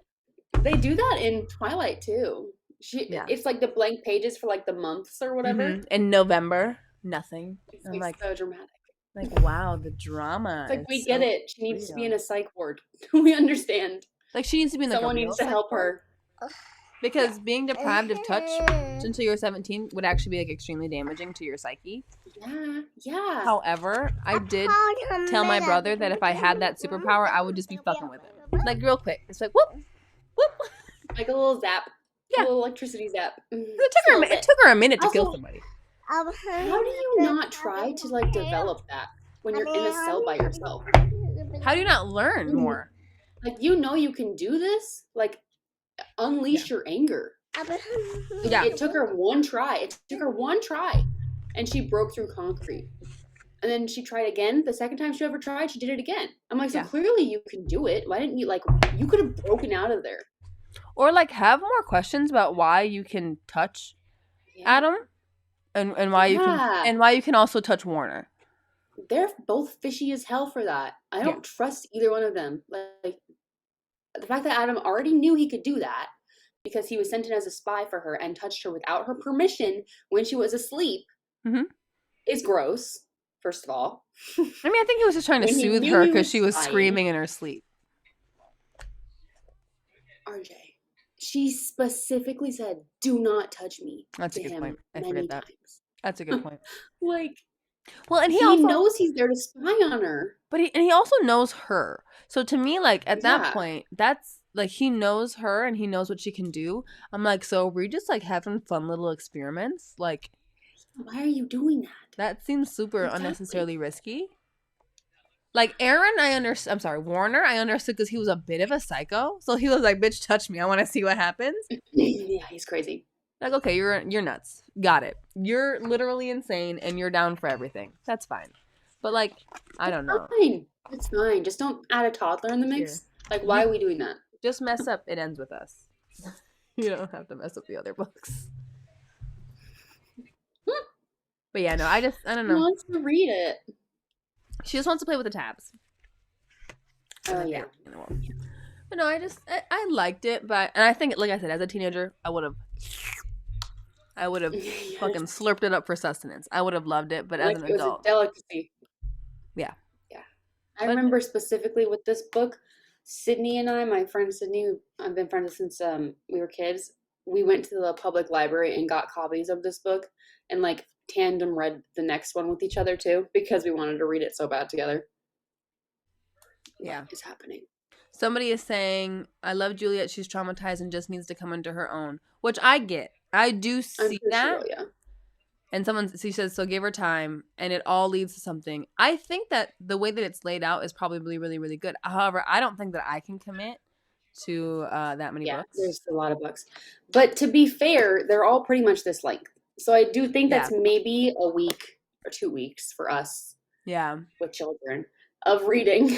They do that in Twilight too. Yeah. It's like the blank pages for like the months or whatever. In November, nothing. It's I'm like so dramatic. like, wow, the drama. It's like we get so it. She needs to be real. in a psych ward. We understand. Like she needs to be in like Someone a real needs to psych help ward. her. Because being deprived of touch until you're 17 would actually be like extremely damaging to your psyche. Yeah, yeah. However, I did tell my brother that if I had that superpower, I would just be fucking with him. Like real quick. It's like whoop, whoop. Like a little zap. Yeah. A little electricity zap. It took her a minute to kill Also, somebody. How do you not try to like develop that when you're in a cell by yourself? How do you not learn more? Like you know you can do this. Like unleash your anger. Yeah. It took her one try. And she broke through concrete. And then she tried again. The second time she ever tried, she did it again. I'm like, so clearly you can do it. Why didn't you you could have broken out of there. Or like have more questions about why you can touch Adam and why you can also touch Warner. They're both fishy as hell for that. I don't trust either one of them. Like the fact that Adam already knew he could do that because he was sent in as a spy for her and touched her without her permission when she was asleep is gross, first of all. I mean, I think he was just trying to soothe her because she was screaming in her sleep. RJ, she specifically said, "Do not touch me." That's a good point. I forget that. That's a good point. Like, well, and he also also knows he's there to spy on her. But he also knows her. So to me, like at that point, that's like he knows her and he knows what she can do. I'm like, so we're just like having fun little experiments. Like, why are you doing that? That seems super unnecessarily risky. Like Aaron, I'm sorry, Warner, I understood because he was a bit of a psycho. So he was like, "Bitch, touch me. I want to see what happens." Yeah, he's crazy. Like, okay, you're nuts. Got it. You're literally insane and you're down for everything. That's fine. But like, I don't know. Fine. It's fine. Just don't add a toddler in the mix. Like, why are we doing that? Just mess up. It ends with us. You don't have to mess up the other books. But yeah, no, I don't know. She wants to read it. She just wants to play with the tabs. Oh, yeah. But no, I liked it, but and I think, like I said, as a teenager, I would have fucking slurped it up for sustenance. I would have loved it, but as an adult, it was a delicacy. Yeah. I remember specifically with this book, Sydney and I, my friend Sydney, I've been friends since we were kids. We went to the public library and got copies of this book, and like tandem read the next one with each other too because we wanted to read it so bad together. Yeah, what is happening? Somebody is saying, "I love Juliet. She's traumatized and just needs to come into her own," which I get. I do see that. Sure, yeah. And she says, "So give her time, and it all leads to something." I think that the way that it's laid out is probably really, really good. However, I don't think that I can commit to that many books. There's a lot of books. But to be fair, they're all pretty much this length. So I do think that's maybe a week or 2 weeks for us. Yeah. With children of reading.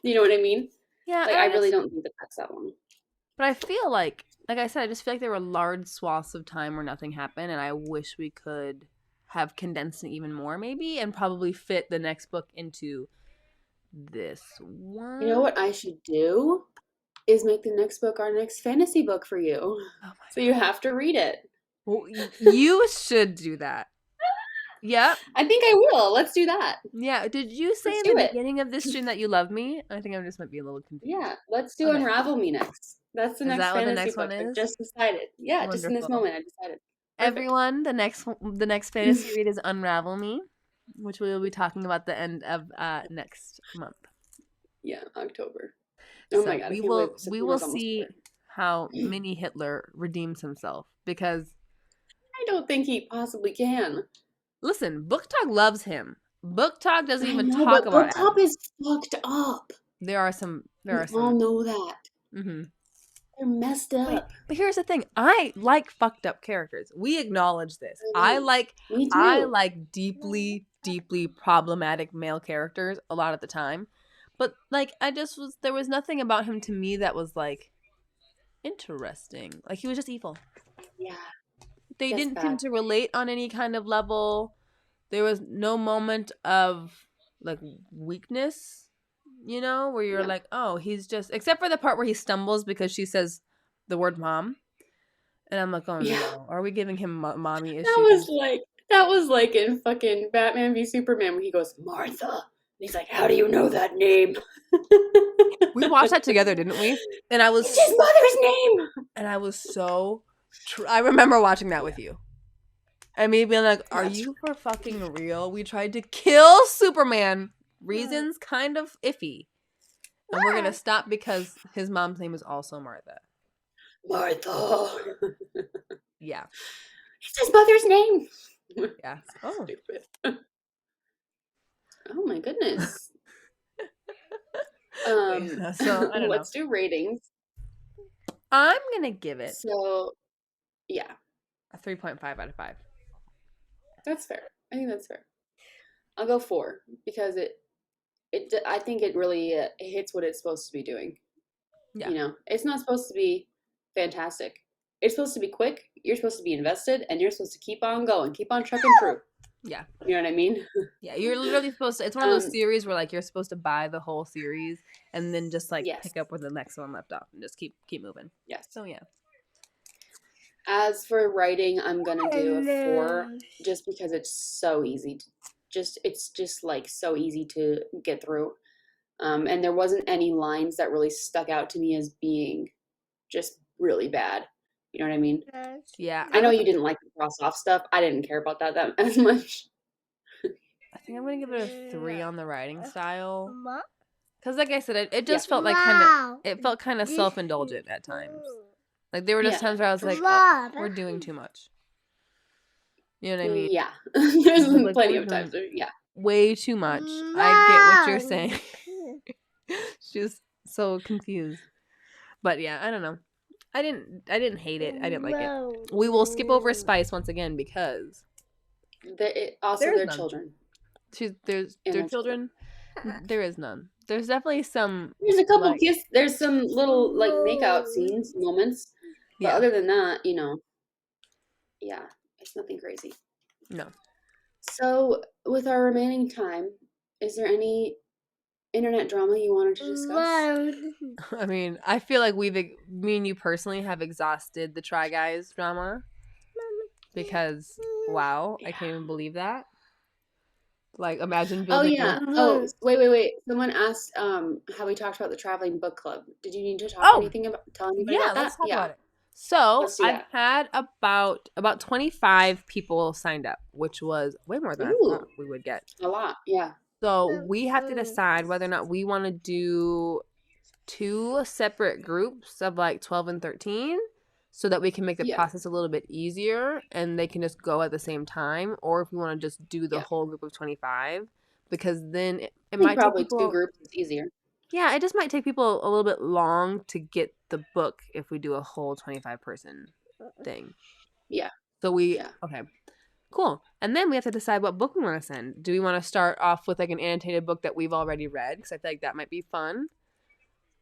You know what I mean? Yeah. Like, I really don't think that that's that long. But I feel like I said, I just feel like there were large swaths of time where nothing happened, and I wish we could have condensed it even more, maybe, and probably fit the next book into this one. You know what I should do? Is make the next book our next fantasy book for you. So you have to read it. Well, you should do that. Yep. I think I will. Let's do that. Yeah. Did you say Let's in do the it. beginning of this stream that you love me? I think I just might be a little confused. Yeah, let's do Okay. Unravel Me next. That's the Is next that what the fantasy next one book. I've is? just decided. Yeah, just in this Wonderful. moment, I decided. Perfect. Everyone, the next fantasy read is Unravel Me, which we will be talking about the end of next month. Yeah, October. Oh my So god, I we can't believe will September's almost see over. how mini Hitler redeems himself, because I don't think he possibly can. listen, booktok loves him. Booktok doesn't I even know, talk but about Book Top Adam. is fucked up. There are some We all know that. mm-hmm. They're messed up. But here's the thing. I like fucked up characters. We acknowledge this. I I know. like Me I too. like deeply, deeply problematic male characters a lot of the time. But like there was nothing about him to me that was like interesting. Like he was just evil. Yeah, They just didn't seem bad. to relate on any kind of level. There was no moment of like weakness, where you're No. like, oh, he's just, except for the part where he stumbles because she says the word mom. And I'm like, oh Yeah. no, are we giving him mommy That was issues? like in fucking Batman v Superman when he goes, Martha. And he's like, how do you know that name? We watched that together, didn't we? And I was, It's his mother's name. and I was so, I remember watching that with you. And me being like, are That's you for fucking real? We tried to kill Superman. Reasons kind of iffy. And we're going to stop because his mom's name is also Martha. Martha. Yeah. It's his mother's name. Yeah. Oh. Stupid. Oh my goodness. So I don't know. Let's do ratings. I'm going to give it So, yeah, a 3.5 out of 5. that's fair. I think that's fair. I'll go 4 because I think it really hits what it's supposed to be doing. Yeah. It's not supposed to be fantastic. It's supposed to be quick. You're supposed to be invested, and you're supposed to keep on going, keep on trucking through. Yeah. You know what I mean? Yeah, you're literally supposed to, it's one of those series where like you're supposed to buy the whole series and then just like yes. pick up where the next one left off and just keep moving. Yes. So yeah. As for writing, I'm gonna do a 4 just because it's so easy it's just like so easy to get through. And there wasn't any lines that really stuck out to me as being just really bad. You know what I mean? Yeah. I know you didn't like the cross off stuff. I didn't care about that as much. I think I'm gonna give it a 3 on the writing style. Because like I said, it just felt like kind of self-indulgent at times. Like there were just times where I was like, oh, we're doing too much. You know what I mean? Yeah. There's like, plenty of times. Yeah. Way too much. I get what you're saying. She was so confused. But yeah, I don't know. I didn't hate it. I didn't like it. We will skip over Spice once again because they're children. Their children. There is none. There's definitely some. There's a couple kiss. There's some little like makeout scenes, moments. But other than that, yeah, it's nothing crazy. No. So, with our remaining time, is there any internet drama you wanted to discuss? I mean, I feel like me and you personally have exhausted the Try Guys drama. Because, wow, I can't even believe that. Like, imagine building. Oh, yeah. Oh, wait. Someone asked how we talked about the traveling book club. Did you need to tell anybody about that? Let's talk about it. So, I've had about 25 people signed up, which was way more than I thought we would get. A lot, yeah. So, we have to decide whether or not we want to do 2 separate groups of like 12 and 13 so that we can make the process a little bit easier and they can just go at the same time, or if we want to just do the whole group of 25, because then it might probably take people, 2 groups is easier. Yeah, it just might take people a little bit long to get the book if we do a whole 25 person thing. Yeah. So okay. Cool. And then we have to decide what book we want to send. Do we want to start off with like an annotated book that we've already read? Because I feel like that might be fun.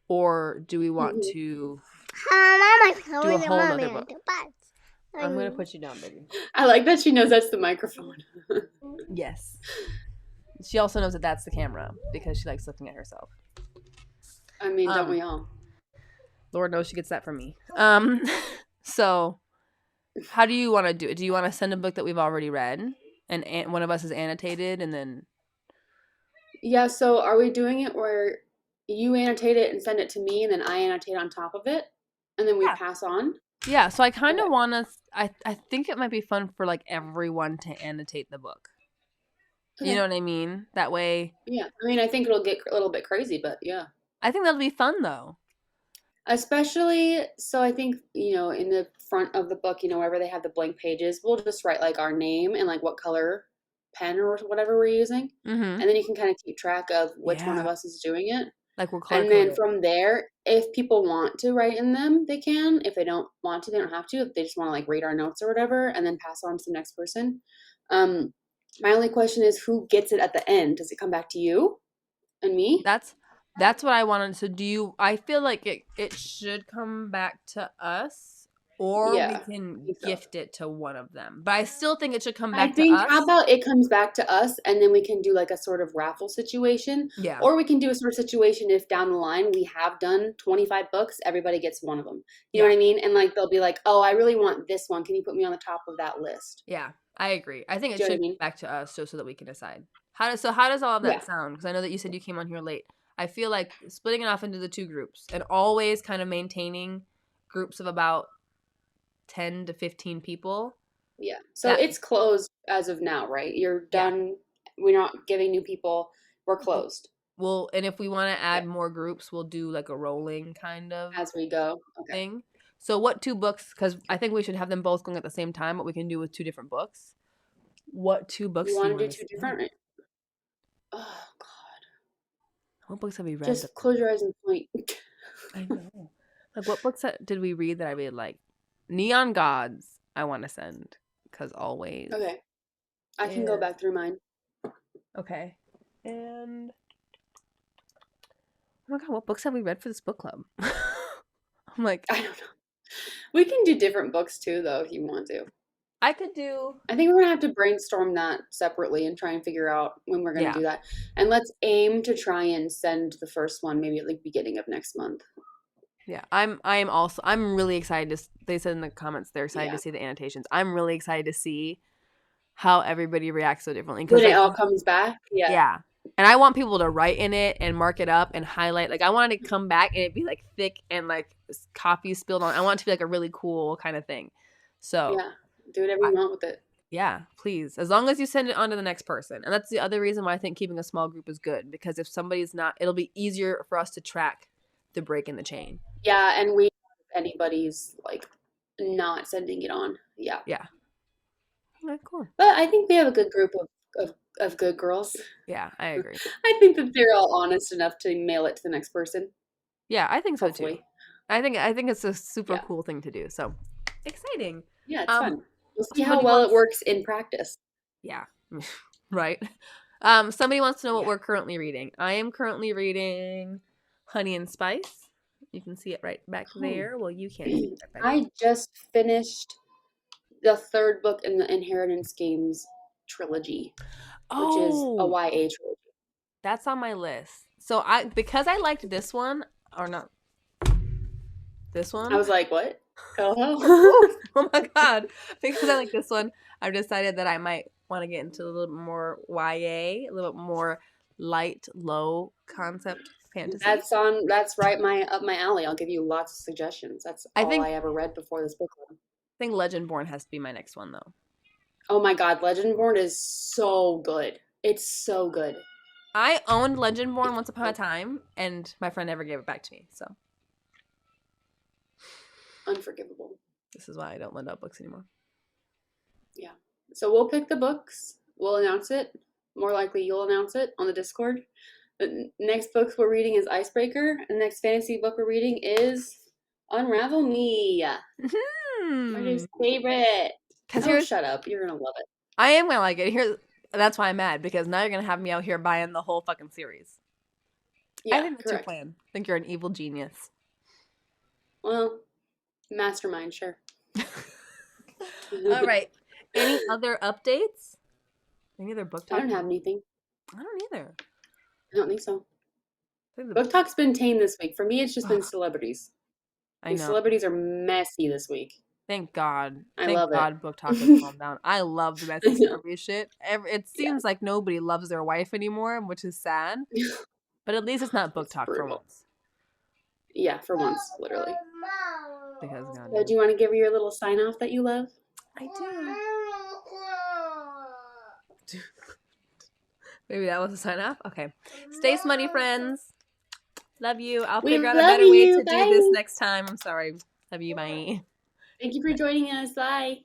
Or do we want to do a whole other book? I'm going to put you down, baby. I like that she knows that's the microphone. Yes. She also knows that that's the camera because she likes looking at herself. I mean, don't we all? Lord knows she gets that from me. So, how do you want to do it? Do you want to send a book that we've already read and one of us is annotated, and then Yeah, so are we doing it where you annotate it and send it to me and then I annotate on top of it and then we yeah, pass on? yeah. So I kind Okay. of want to. I think it might be fun for like everyone to annotate the book. You know Okay. what I mean? That way, Yeah. I mean, I think it'll get a little bit crazy, but yeah. I think that'll be fun though. Especially, so I think, in the front of the book, wherever they have the blank pages, we'll just write like our name and like what color pen or whatever we're using. Mm-hmm. And then you can kind of keep track of which one of Yeah, us is doing it. like we're color And then coded. from there, if people want to write in them, they can. If they don't want to, they don't have to. If they just want to like read our notes or whatever and then pass on to the next person. Um, my only question is who gets it at the end? Does it come back to you and me? That's what I wanted. So do you? I feel like it should come back to us, or we Yeah, I can think so. gift it to one of them. But I still think it should come I back to think how us. about it comes back to us and then we can do like a sort of raffle situation, Yeah, or we can do a sort of situation if down the line we have done 25 books, everybody gets one of them. You know yeah, what I mean? And like they'll be like, "Oh, I really want this one. Can you put me on the top of that list?" yeah. I agree. I think it Do you know what should I come mean? back to us, so that we can decide. How does all of that Yeah. sound? Because I know that you said you came on here late. I feel like splitting it off into the two groups and always kind of maintaining groups of about 10 to 15 people. Yeah. So That it's closed as of now, right? You're yeah. done. We're not giving new people. We're closed. We'll and if we want to Yeah. add more groups, we'll do like a rolling kind of As we go. Okay. thing. So what two books? Because I think we should have them both going at the same time. What we can do with two different books. What two You books do you want to want do to two send? different? Oh God. What books have we read? Just close your eyes and point. I know. Like what books did we read that I really like? Neon Gods. I want to send because always. Okay. I can go And back through mine. okay. And oh my god, what books have we read for this book club? I'm like, I don't know. We can do different books too, though, if you want to. I could do. I think we're gonna have to brainstorm that separately and try and figure out when we're gonna Yeah. do that. And let's aim to try and send the first one maybe at the beginning of next month. Yeah, I'm really excited to they said in the comments they're excited to Yeah. see the annotations. I'm really excited to see how everybody reacts so differently because When it like all comes back. Yeah. yeah. And I want people to write in it and mark it up and highlight. Like I want it to come back and it be like thick and like coffee spilled on. I want it to be like a really cool kind of thing. So, Yeah. Do whatever I, you want with it. yeah, please. As long as you send it on to the next person. And that's the other reason why I think keeping a small group is good because if somebody's not it'll be easier for us to track the break in the chain. Yeah, and we if anybody's like not sending it on. Yeah. Yeah. All right, cool. But I think we have a good group of good girls. Yeah, I agree. I think that they're all honest enough to mail it to the next person. Yeah, I think so too. Hopefully. I think it's a super Yeah. cool thing to do. So exciting. Yeah, it's Um, fun. We'll see how somebody well it wants works in practice. yeah. Right. Somebody wants to know what Yeah. we're currently reading. I am currently reading Honey and Spice. You can see it right back Oh. there. Well, you can't see it right back there. I just finished the third book in the Inheritance Games trilogy, which is a Oh, YA trilogy. that's on my list. So because I liked this one or not this I one. was like, what? CoHo? Oh my god! Because I like this one, I've decided that I might want to get into a little bit more YA, a little bit more light, low concept fantasy. That's right up my alley. I'll give you lots of suggestions. That's I all think I ever read before this book club. think Legendborn has to be my next one though. Oh my God, Legendborn is so good. It's so good. I owned Legendborn It's once upon a time, and my friend never gave it back to me. So unforgivable. this is why I don't lend out books anymore. Yeah. So we'll pick the books. We'll announce it. More likely, you'll announce it on the Discord. The next books we're reading is Icebreaker. And the next fantasy book we're reading is Unravel Me. Hmm. My favorite. Because Oh, here's shut up. You're going to love it. I am gonna like it. Here's that's why I'm mad because now you're gonna have me out here buying the whole fucking series. I Yeah, think that's your correct. plan. I think you're an evil genius. Well, mastermind, sure. All right. Any other updates? Any other book I talk? don't have anything. I don't either. I don't think so. I think Book Talk's been tame this week. For me, it's just been celebrities. I These know. celebrities are messy this week. Thank God. I Thank love it. God BookTok has calmed down. I love the I messy know. celebrity shit. It Yeah. seems like nobody loves their wife anymore, which is sad. But at least it's not It's BookTok for brutal. once. Yeah, for once, literally. Because So goddamn. do you want to give her your little sign off that you love? I do. Maybe that was a sign off? Okay. Stay smutty, friends. Love you. I'll We figure out a love better way you. to do this Bye. next time. I'm sorry. Love you. Bye. Thank you for joining us. Bye.